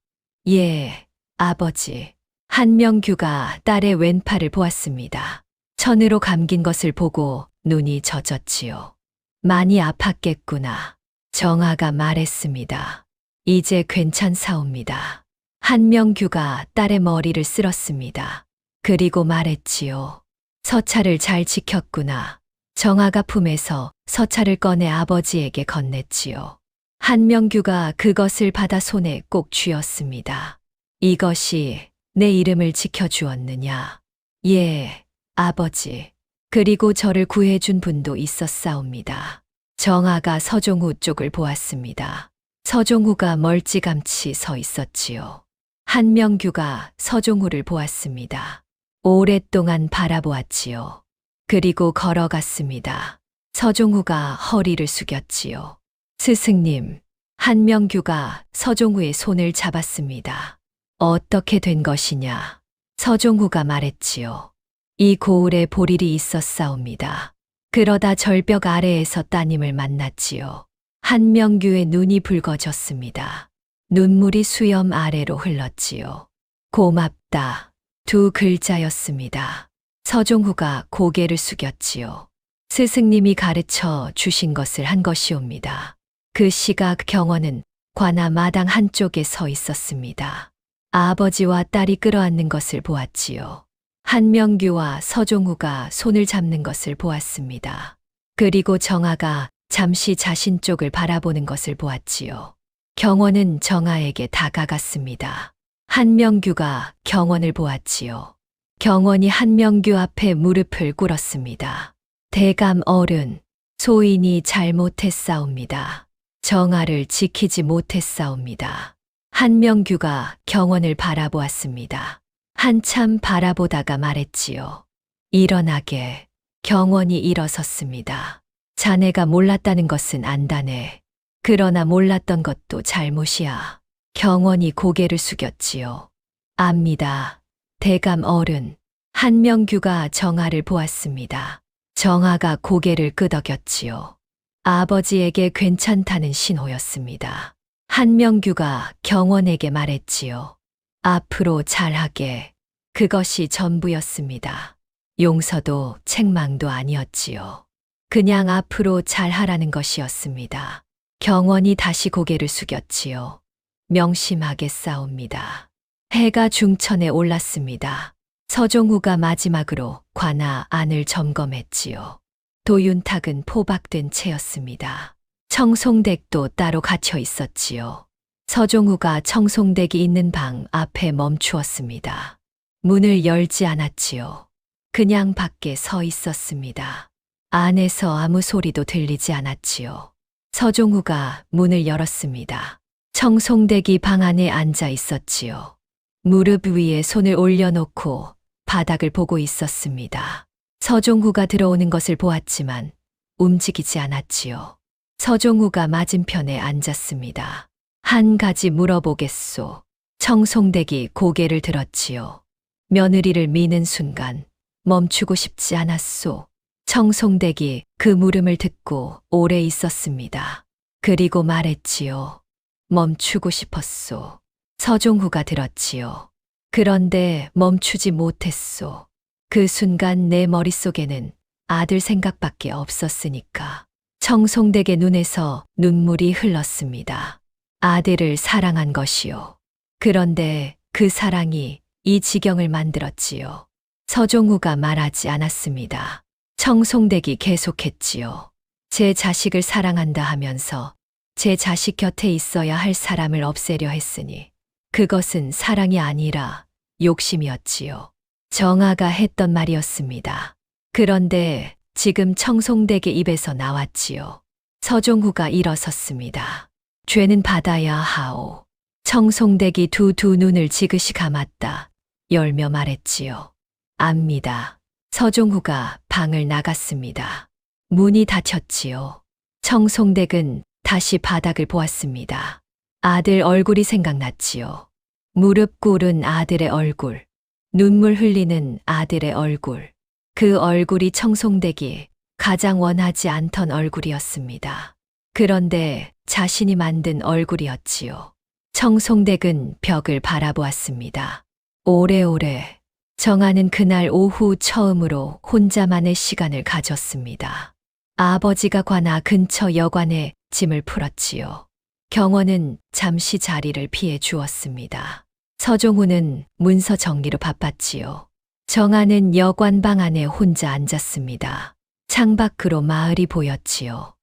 예, 아버지. 한명규가 딸의 왼팔을 보았습니다. 천으로 감긴 것을 보고 눈이 젖었지요. 많이 아팠겠구나. 정아가 말했습니다. 이제 괜찮사옵니다. 한명규가 딸의 머리를 쓸었습니다. 그리고 말했지요. 서찰을 잘 지켰구나. 정아가 품에서 서찰을 꺼내 아버지에게 건넸지요. 한명규가 그것을 받아 손에 꼭 쥐었습니다. 이것이 내 이름을 지켜주었느냐? 예, 아버지. 그리고 저를 구해준 분도 있었사옵니다. 정아가 서종우 쪽을 보았습니다. 서종우가 멀찌감치 서 있었지요. 한명규가 서종우를 보았습니다. 오랫동안 바라보았지요. 그리고 걸어갔습니다. 서종우가 허리를 숙였지요. 스승님, 한명규가 서종우의 손을 잡았습니다. 어떻게 된 것이냐? 서종우가 말했지요. 이 고을에 볼일이 있었사옵니다. 그러다 절벽 아래에서 따님을 만났지요. 한명규의 눈이 붉어졌습니다. 눈물이 수염 아래로 흘렀지요. 고맙다. 두 글자였습니다. 서종우가 고개를 숙였지요. 스승님이 가르쳐 주신 것을 한 것이옵니다. 그 시각 경원은 관아 마당 한쪽에 서 있었습니다. 아버지와 딸이 끌어안는 것을 보았지요. 한명규와 서종우가 손을 잡는 것을 보았습니다. 그리고 정아가 잠시 자신 쪽을 바라보는 것을 보았지요. 경원은 정아에게 다가갔습니다. 한명규가 경원을 보았지요. 경원이 한명규 앞에 무릎을 꿇었습니다. 대감 어른, 소인이 잘못했사옵니다. 정아를 지키지 못했사옵니다. 한명규가 경원을 바라보았습니다. 한참 바라보다가 말했지요. 일어나게. 경원이 일어섰습니다. 자네가 몰랐다는 것은 안다네. 그러나 몰랐던 것도 잘못이야. 경원이 고개를 숙였지요. 압니다. 대감 어른. 한명규가 정아를 보았습니다. 정아가 고개를 끄덕였지요. 아버지에게 괜찮다는 신호였습니다. 한명규가 경원에게 말했지요. 앞으로 잘하게. 그것이 전부였습니다. 용서도 책망도 아니었지요. 그냥 앞으로 잘하라는 것이었습니다. 경원이 다시 고개를 숙였지요. 명심하게 싸웁니다. 해가 중천에 올랐습니다. 서종우가 마지막으로 관아 안을 점검했지요. 도윤탁은 포박된 채였습니다. 청송댁도 따로 갇혀 있었지요. 서종우가 청송댁이 있는 방 앞에 멈추었습니다. 문을 열지 않았지요. 그냥 밖에 서 있었습니다. 안에서 아무 소리도 들리지 않았지요. 서종우가 문을 열었습니다. 청송댁이 방 안에 앉아 있었지요. 무릎 위에 손을 올려놓고 바닥을 보고 있었습니다. 서종우가 들어오는 것을 보았지만 움직이지 않았지요. 서종우가 맞은편에 앉았습니다. 한 가지 물어보겠소. 청송댁이 고개를 들었지요. 며느리를 미는 순간 멈추고 싶지 않았소. 청송댁이 그 물음을 듣고 오래 있었습니다. 그리고 말했지요. 멈추고 싶었소. 서종우가 들었지요. 그런데 멈추지 못했소. 그 순간 내 머릿속에는 아들 생각밖에 없었으니까. 청송댁의 눈에서 눈물이 흘렀습니다. 아들을 사랑한 것이요. 그런데 그 사랑이 이 지경을 만들었지요. 서종우가 말하지 않았습니다. 청송댁이 계속했지요. 제 자식을 사랑한다 하면서 제 자식 곁에 있어야 할 사람을 없애려 했으니 그것은 사랑이 아니라 욕심이었지요. 정아가 했던 말이었습니다. 그런데 지금 청송댁의 입에서 나왔지요. 서종우가 일어섰습니다. 죄는 받아야 하오. 청송댁이 두 눈을 지그시 감았다. 열며 말했지요. 압니다. 서종우가 방을 나갔습니다. 문이 닫혔지요. 청송댁은 다시 바닥을 보았습니다. 아들 얼굴이 생각났지요. 무릎 꿇은 아들의 얼굴, 눈물 흘리는 아들의 얼굴. 그 얼굴이 청송댁이 가장 원하지 않던 얼굴이었습니다. 그런데 자신이 만든 얼굴이었지요. 청송댁은 벽을 바라보았습니다. 오래오래 정아는 그날 오후 처음으로 혼자만의 시간을 가졌습니다. 아버지가 관아 근처 여관에 짐을 풀었지요. 경원은 잠시 자리를 피해 주었습니다. 서종우는 문서 정리로 바빴지요. 정아는 여관방 안에 혼자 앉았습니다. 창밖으로 마을이 보였지요.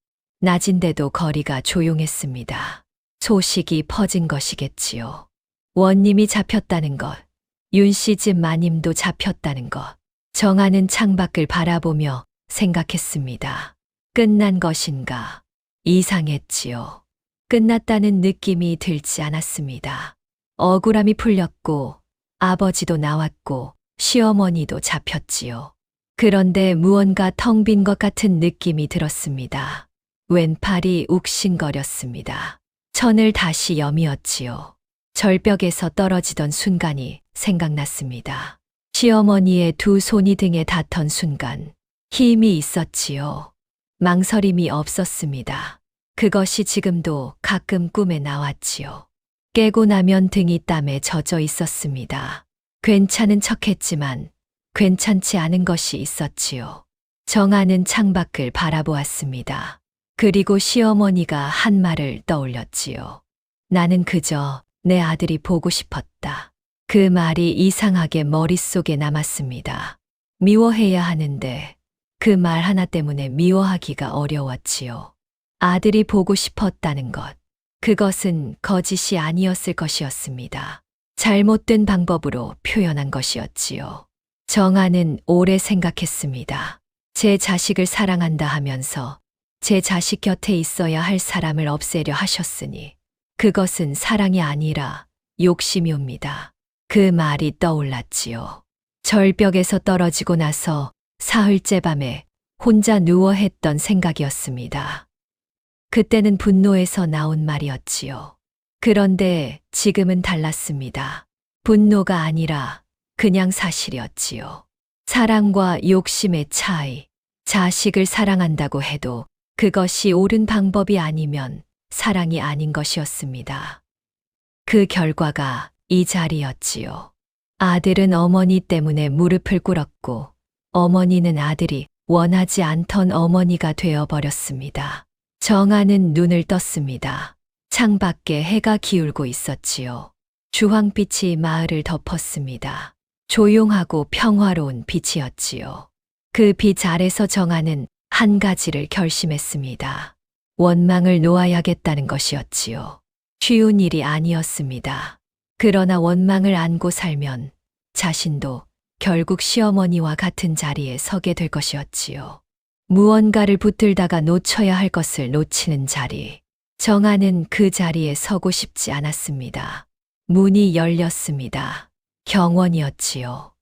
낮인데도 거리가 조용했습니다. 소식이 퍼진 것이겠지요. 원님이 잡혔다는 것, 윤씨 집 마님도 잡혔다는 것. 정아는 창밖을 바라보며 생각했습니다. 끝난 것인가? 이상했지요. 끝났다는 느낌이 들지 않았습니다. 억울함이 풀렸고 아버지도 나왔고 시어머니도 잡혔지요. 그런데 무언가 텅 빈 것 같은 느낌이 들었습니다. 왼팔이 욱신거렸습니다. 천을 다시 여미었지요. 절벽에서 떨어지던 순간이 생각났습니다. 시어머니의 두 손이 등에 닿던 순간 힘이 있었지요. 망설임이 없었습니다. 그것이 지금도 가끔 꿈에 나왔지요. 깨고 나면 등이 땀에 젖어 있었습니다. 괜찮은 척했지만 괜찮지 않은 것이 있었지요. 정아는 창밖을 바라보았습니다. 그리고 시어머니가 한 말을 떠올렸지요. 나는 그저 내 아들이 보고 싶었다. 그 말이 이상하게 머릿속에 남았습니다. 미워해야 하는데 그 말 하나 때문에 미워하기가 어려웠지요. 아들이 보고 싶었다는 것. 그것은 거짓이 아니었을 것이었습니다. 잘못된 방법으로 표현한 것이었지요. 정아는 오래 생각했습니다. 제 자식을 사랑한다 하면서 제 자식 곁에 있어야 할 사람을 없애려 하셨으니 그것은 사랑이 아니라 욕심이옵니다. 그 말이 떠올랐지요. 절벽에서 떨어지고 나서 사흘째 밤에 혼자 누워 했던 생각이었습니다. 그때는 분노에서 나온 말이었지요. 그런데 지금은 달랐습니다. 분노가 아니라 그냥 사실이었지요. 사랑과 욕심의 차이. 자식을 사랑한다고 해도 그것이 옳은 방법이 아니면 사랑이 아닌 것이었습니다. 그 결과가 이 자리였지요. 아들은 어머니 때문에 무릎을 꿇었고 어머니는 아들이 원하지 않던 어머니가 되어버렸습니다. 정아는 눈을 떴습니다. 창밖에 해가 기울고 있었지요. 주황빛이 마을을 덮었습니다. 조용하고 평화로운 빛이었지요. 그 빛 아래서 정아는 한 가지를 결심했습니다. 원망을 놓아야겠다는 것이었지요. 쉬운 일이 아니었습니다. 그러나 원망을 안고 살면 자신도 결국 시어머니와 같은 자리에 서게 될 것이었지요. 무언가를 붙들다가 놓쳐야 할 것을 놓치는 자리. 정아는 그 자리에 서고 싶지 않았습니다. 문이 열렸습니다. 경원이었지요.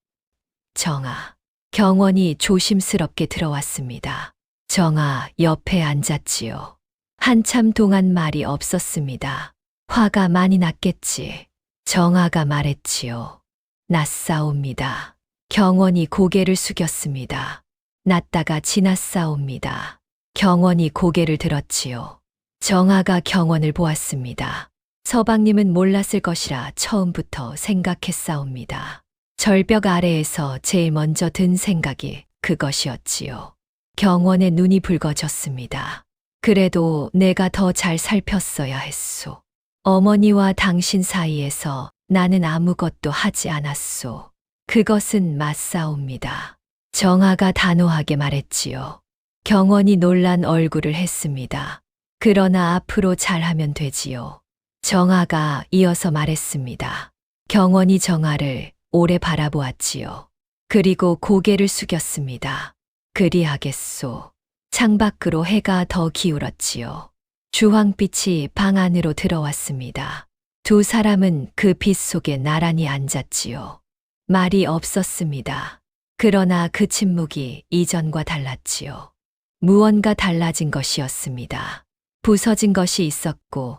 정아. 경원이 조심스럽게 들어왔습니다. 정아 옆에 앉았지요. 한참 동안 말이 없었습니다. 화가 많이 났겠지. 정아가 말했지요. 낯싸옵니다. 경원이 고개를 숙였습니다. 낯다가 지났사옵니다. 경원이 고개를 들었지요. 정아가 경원을 보았습니다. 서방님은 몰랐을 것이라 처음부터 생각했사옵니다. 절벽 아래에서 제일 먼저 든 생각이 그것이었지요. 경원의 눈이 붉어졌습니다. 그래도 내가 더 잘 살폈어야 했소. 어머니와 당신 사이에서 나는 아무것도 하지 않았소. 그것은 맞사옵니다. 정아가 단호하게 말했지요. 경원이 놀란 얼굴을 했습니다. 그러나 앞으로 잘하면 되지요. 정아가 이어서 말했습니다. 경원이 정아를 오래 바라보았지요. 그리고 고개를 숙였습니다. 그리하겠소. 창밖으로 해가 더 기울었지요. 주황빛이 방 안으로 들어왔습니다. 두 사람은 그 빛 속에 나란히 앉았지요. 말이 없었습니다. 그러나 그 침묵이 이전과 달랐지요. 무언가 달라진 것이었습니다. 부서진 것이 있었고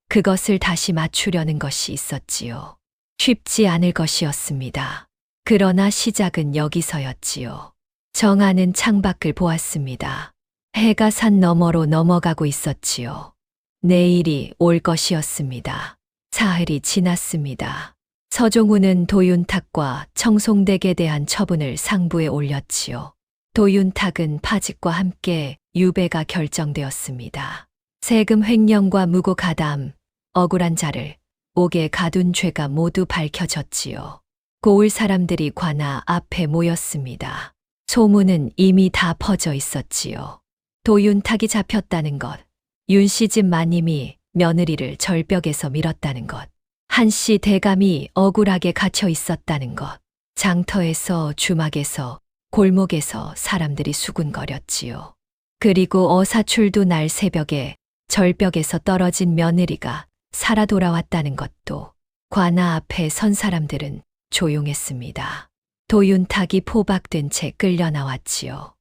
그것을 다시 맞추려는 것이 있었지요. 쉽지 않을 것이었습니다. 그러나 시작은 여기서였지요. 정아는 창밖을 보았습니다. 해가 산 너머로 넘어가고 있었지요. 내일이 올 것이었습니다. 사흘이 지났습니다. 서종우는 도윤탁과 청송댁에 대한 처분을 상부에 올렸지요. 도윤탁은 파직과 함께 유배가 결정되었습니다. 세금 횡령과 무고 가담, 억울한 자를 옥에 가둔 죄가 모두 밝혀졌지요. 고을 사람들이 관아 앞에 모였습니다. 소문은 이미 다 퍼져 있었지요. 도윤탁이 잡혔다는 것, 윤씨 집 마님이 며느리를 절벽에서 밀었다는 것, 한씨 대감이 억울하게 갇혀 있었다는 것, 장터에서 주막에서 골목에서 사람들이 수군거렸지요. 그리고 어사출두 날 새벽에 절벽에서 떨어진 며느리가 살아 돌아왔다는 것도 관아 앞에 선 사람들은 조용했습니다. 도윤탁이 포박된 채 끌려 나왔지요.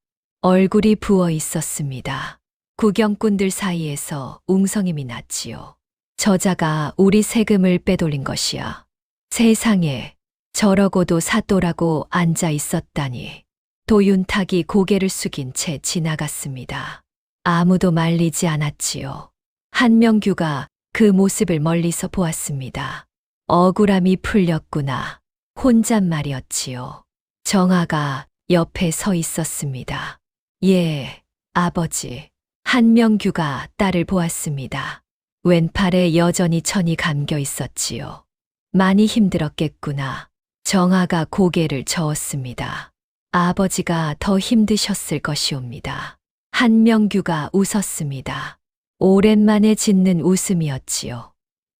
얼굴이 부어 있었습니다. 구경꾼들 사이에서 웅성임이 났지요. 저자가 우리 세금을 빼돌린 것이야. 세상에 저러고도 사또라고 앉아 있었다니. 도윤탁이 고개를 숙인 채 지나갔습니다. 아무도 말리지 않았지요. 한명규가 그 모습을 멀리서 보았습니다. 억울함이 풀렸구나. 혼잣말이었지요. 정아가 옆에 서 있었습니다. 예, 아버지. 한명규가 딸을 보았습니다. 왼팔에 여전히 천이 감겨 있었지요. 많이 힘들었겠구나. 정아가 고개를 저었습니다. 아버지가 더 힘드셨을 것이옵니다. 한명규가 웃었습니다. 오랜만에 짓는 웃음이었지요.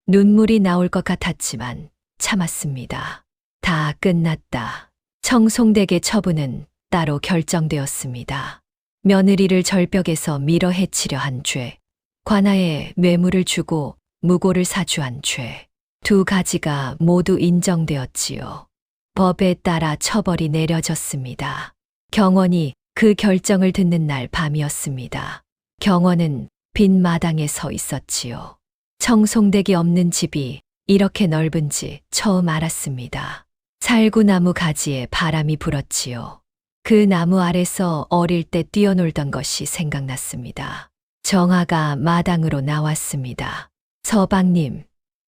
눈물이 나올 것 같았지만 참았습니다. 다 끝났다. 청송댁의 처분은 따로 결정되었습니다. 며느리를 절벽에서 밀어 해치려 한 죄, 관아에 뇌물을 주고 무고를 사주한 죄, 두 가지가 모두 인정되었지요. 법에 따라 처벌이 내려졌습니다. 경원이 그 결정을 듣는 날 밤이었습니다. 경원은 빈 마당에 서 있었지요. 청송댁이 없는 집이 이렇게 넓은지 처음 알았습니다. 살구나무 가지에 바람이 불었지요. 그 나무 아래서 어릴 때 뛰어놀던 것이 생각났습니다. 정아가 마당으로 나왔습니다. 서방님,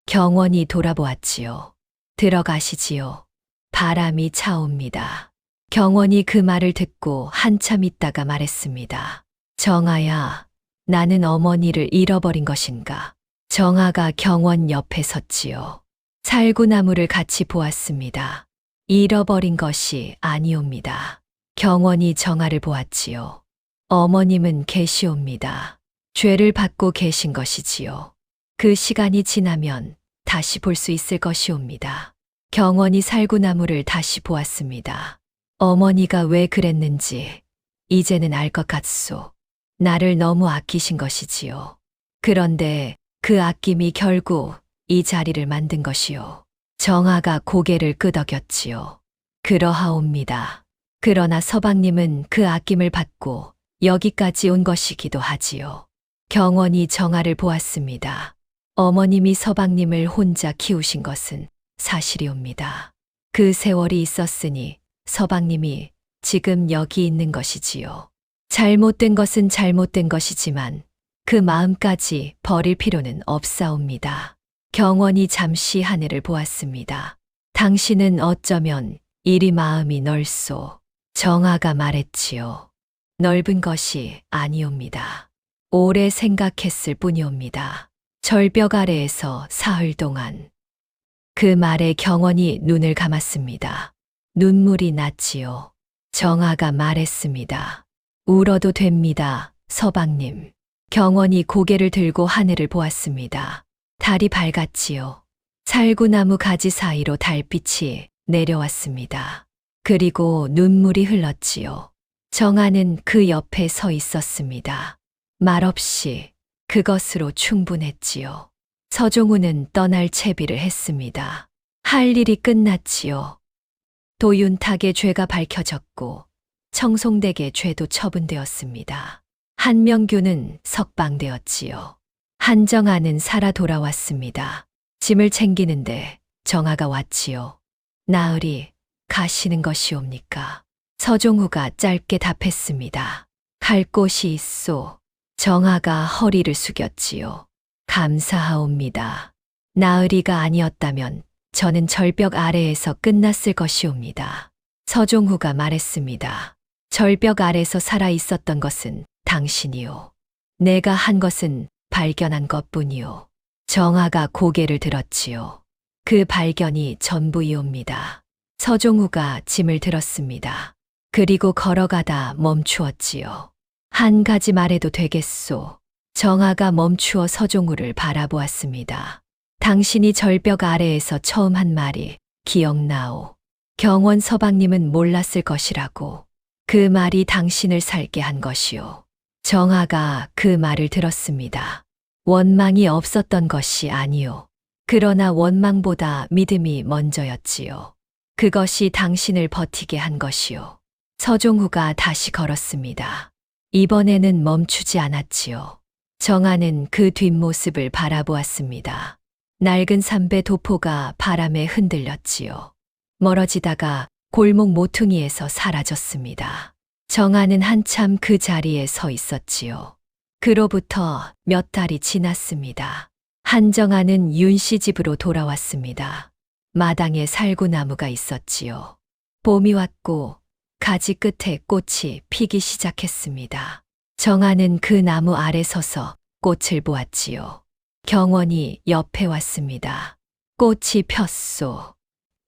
경원이 돌아보았지요. 들어가시지요. 바람이 차옵니다. 경원이 그 말을 듣고 한참 있다가 말했습니다. 정아야, 나는 어머니를 잃어버린 것인가? 정아가 경원 옆에 섰지요. 살구나무를 같이 보았습니다. 잃어버린 것이 아니옵니다. 경원이 정아를 보았지요. 어머님은 계시옵니다. 죄를 받고 계신 것이지요. 그 시간이 지나면 다시 볼 수 있을 것이옵니다. 경원이 살구나무를 다시 보았습니다. 어머니가 왜 그랬는지 이제는 알 것 같소. 나를 너무 아끼신 것이지요. 그런데 그 아낌이 결국 이 자리를 만든 것이요. 정아가 고개를 끄덕였지요. 그러하옵니다. 그러나 서방님은 그 아낌을 받고 여기까지 온 것이기도 하지요. 경원이 정아를 보았습니다. 어머님이 서방님을 혼자 키우신 것은 사실이옵니다. 그 세월이 있었으니 서방님이 지금 여기 있는 것이지요. 잘못된 것은 잘못된 것이지만 그 마음까지 버릴 필요는 없사옵니다. 경원이 잠시 하늘을 보았습니다. 당신은 어쩌면 이리 마음이 넓소. 정아가 말했지요. 넓은 것이 아니옵니다. 오래 생각했을 뿐이옵니다. 절벽 아래에서 사흘 동안. 그 말에 경원이 눈을 감았습니다. 눈물이 났지요. 정아가 말했습니다. 울어도 됩니다, 서방님. 경원이 고개를 들고 하늘을 보았습니다. 달이 밝았지요. 살구나무 가지 사이로 달빛이 내려왔습니다. 그리고 눈물이 흘렀지요. 정아는 그 옆에 서 있었습니다. 말없이 그것으로 충분했지요. 서종우는 떠날 채비를 했습니다. 할 일이 끝났지요. 도윤탁의 죄가 밝혀졌고 청송댁의 죄도 처분되었습니다. 한명규는 석방되었지요. 한정아는 살아 돌아왔습니다. 짐을 챙기는데 정아가 왔지요. 나으리, 가시는 것이옵니까? 서종우가 짧게 답했습니다. 갈 곳이 있소. 정아가 허리를 숙였지요. 감사하옵니다. 나으리가 아니었다면 저는 절벽 아래에서 끝났을 것이옵니다. 서종후가 말했습니다. 절벽 아래서 살아 있었던 것은 당신이요. 내가 한 것은 발견한 것뿐이요. 정아가 고개를 들었지요. 그 발견이 전부이옵니다. 서종우가 짐을 들었습니다. 그리고 걸어가다 멈추었지요. 한 가지 말해도 되겠소. 정아가 멈추어 서종우를 바라보았습니다. 당신이 절벽 아래에서 처음 한 말이 기억나오. 경원 서방님은 몰랐을 것이라고. 그 말이 당신을 살게 한 것이오. 정아가 그 말을 들었습니다. 원망이 없었던 것이 아니오. 그러나 원망보다 믿음이 먼저였지요. 그것이 당신을 버티게 한 것이오. 서종우가 다시 걸었습니다. 이번에는 멈추지 않았지요. 정아는 그 뒷모습을 바라보았습니다. 낡은 삼배 도포가 바람에 흔들렸지요. 멀어지다가 골목 모퉁이에서 사라졌습니다. 정아는 한참 그 자리에 서 있었지요. 그로부터 몇 달이 지났습니다. 한정아는 윤씨 집으로 돌아왔습니다. 마당에 살구나무가 있었지요. 봄이 왔고 가지 끝에 꽃이 피기 시작했습니다. 정아는 그 나무 아래 서서 꽃을 보았지요. 경원이 옆에 왔습니다. 꽃이 폈소.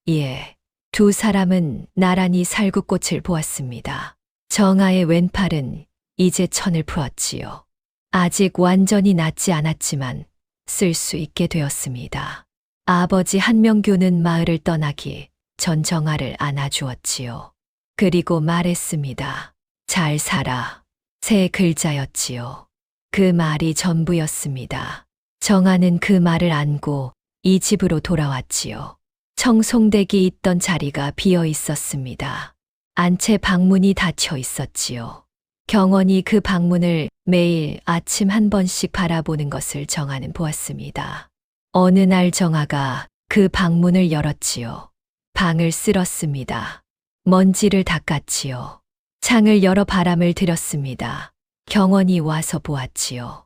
예. 두 사람은 나란히 살구꽃을 보았습니다. 정아의 왼팔은 이제 천을 풀었지요. 아직 완전히 낫지 않았지만 쓸 수 있게 되었습니다. 아버지 한명규는 마을을 떠나기 전 정아를 안아주었지요. 그리고 말했습니다. 잘 살아. 세 글자였지요. 그 말이 전부였습니다. 정아는 그 말을 안고 이 집으로 돌아왔지요. 청송댁이 있던 자리가 비어 있었습니다. 안채 방문이 닫혀 있었지요. 경원이 그 방문을 매일 아침 한 번씩 바라보는 것을 정아는 보았습니다. 어느 날 정아가 그 방문을 열었지요. 방을 쓸었습니다. 먼지를 닦았지요. 창을 열어 바람을 들였습니다. 경원이 와서 보았지요.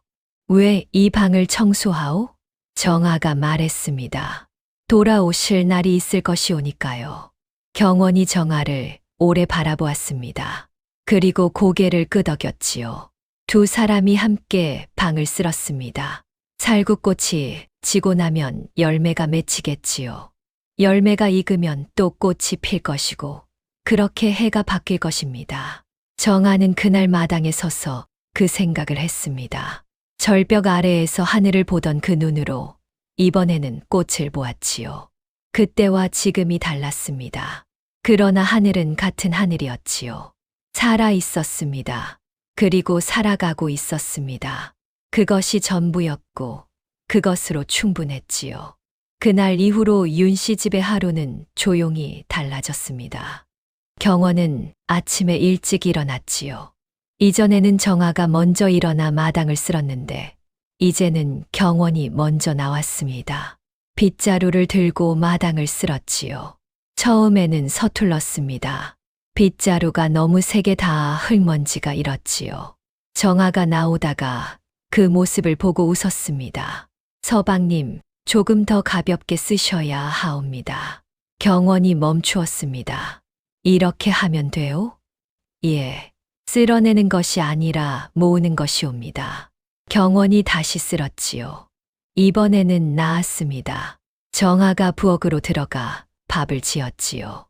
왜 이 방을 청소하오? 정아가 말했습니다. 돌아오실 날이 있을 것이오니까요. 경원이 정아를 오래 바라보았습니다. 그리고 고개를 끄덕였지요. 두 사람이 함께 방을 쓸었습니다. 살구꽃이 지고 나면 열매가 맺히겠지요. 열매가 익으면 또 꽃이 필 것이고 그렇게 해가 바뀔 것입니다. 정아는 그날 마당에 서서 그 생각을 했습니다. 절벽 아래에서 하늘을 보던 그 눈으로 이번에는 꽃을 보았지요. 그때와 지금이 달랐습니다. 그러나 하늘은 같은 하늘이었지요. 살아 있었습니다. 그리고 살아가고 있었습니다. 그것이 전부였고 그것으로 충분했지요. 그날 이후로 윤 씨 집의 하루는 조용히 달라졌습니다. 경원은 아침에 일찍 일어났지요. 이전에는 정아가 먼저 일어나 마당을 쓸었는데 이제는 경원이 먼저 나왔습니다. 빗자루를 들고 마당을 쓸었지요. 처음에는 서툴렀습니다. 빗자루가 너무 세게 닿아 흙먼지가 일었지요. 정아가 나오다가 그 모습을 보고 웃었습니다. 서방님, 조금 더 가볍게 쓰셔야 하옵니다. 경원이 멈추었습니다. 이렇게 하면 돼요? 예. 쓸어내는 것이 아니라 모으는 것이옵니다. 경원이 다시 쓸었지요. 이번에는 나았습니다. 정아가 부엌으로 들어가 밥을 지었지요.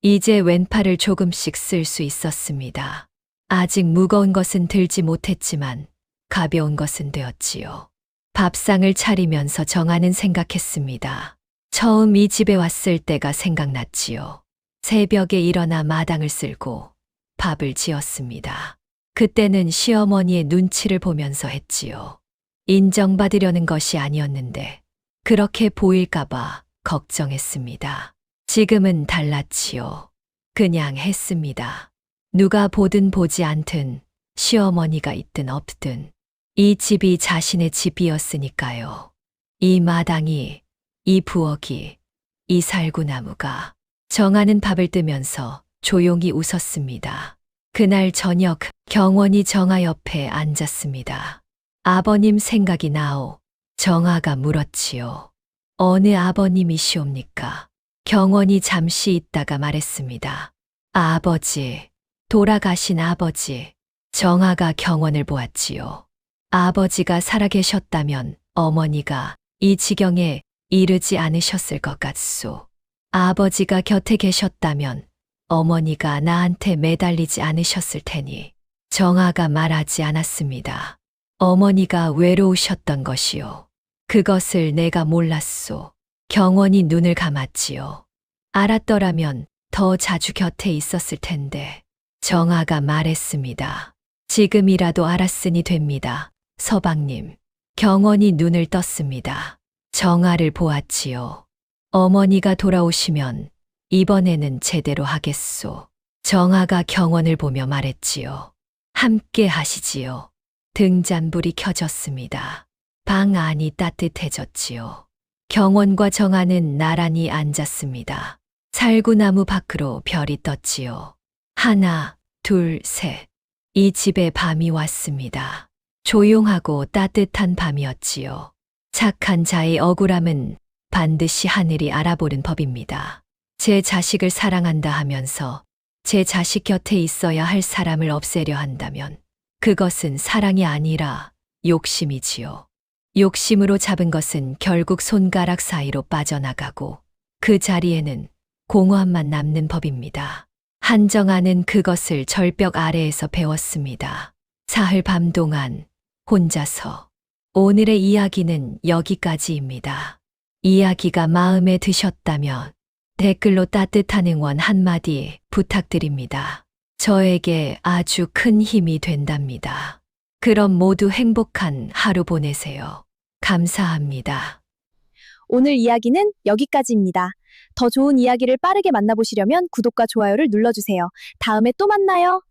이제 왼팔을 조금씩 쓸 수 있었습니다. 아직 무거운 것은 들지 못했지만 가벼운 것은 되었지요. 밥상을 차리면서 정아는 생각했습니다. 처음 이 집에 왔을 때가 생각났지요. 새벽에 일어나 마당을 쓸고 밥을 지었습니다. 그때는 시어머니의 눈치를 보면서 했지요. 인정받으려는 것이 아니었는데 그렇게 보일까봐 걱정했습니다. 지금은 달랐지요. 그냥 했습니다. 누가 보든 보지 않든 시어머니가 있든 없든 이 집이 자신의 집이었으니까요. 이 마당이, 이 부엌이, 이 살구나무가. 정아는 밥을 뜨면서 조용히 웃었습니다. 그날 저녁 경원이 정아 옆에 앉았습니다. 아버님 생각이 나오. 정아가 물었지요. 어느 아버님이시옵니까? 경원이 잠시 있다가 말했습니다. 아버지, 돌아가신 아버지. 정아가 경원을 보았지요. 아버지가 살아계셨다면 어머니가 이 지경에 이르지 않으셨을 것 같소. 아버지가 곁에 계셨다면 어머니가 나한테 매달리지 않으셨을 테니. 정아가 말하지 않았습니다. 어머니가 외로우셨던 것이요. 그것을 내가 몰랐소. 경원이 눈을 감았지요. 알았더라면 더 자주 곁에 있었을 텐데. 정아가 말했습니다. 지금이라도 알았으니 됩니다. 서방님. 경원이 눈을 떴습니다. 정아를 보았지요. 어머니가 돌아오시면 이번에는 제대로 하겠소. 정아가 경원을 보며 말했지요. 함께 하시지요. 등잔불이 켜졌습니다. 방 안이 따뜻해졌지요. 경원과 정아는 나란히 앉았습니다. 살구나무 밖으로 별이 떴지요. 하나, 둘, 셋. 이 집에 밤이 왔습니다. 조용하고 따뜻한 밤이었지요. 착한 자의 억울함은 반드시 하늘이 알아보는 법입니다. 제 자식을 사랑한다 하면서 제 자식 곁에 있어야 할 사람을 없애려 한다면 그것은 사랑이 아니라 욕심이지요. 욕심으로 잡은 것은 결국 손가락 사이로 빠져나가고 그 자리에는 공허함만 남는 법입니다. 한정아는 그것을 절벽 아래에서 배웠습니다. 사흘 밤 동안 혼자서. 오늘의 이야기는 여기까지입니다. 이야기가 마음에 드셨다면 댓글로 따뜻한 응원 한마디 부탁드립니다. 저에게 아주 큰 힘이 된답니다. 그럼 모두 행복한 하루 보내세요. 감사합니다. 오늘 이야기는 여기까지입니다. 더 좋은 이야기를 빠르게 만나보시려면 구독과 좋아요를 눌러주세요. 다음에 또 만나요.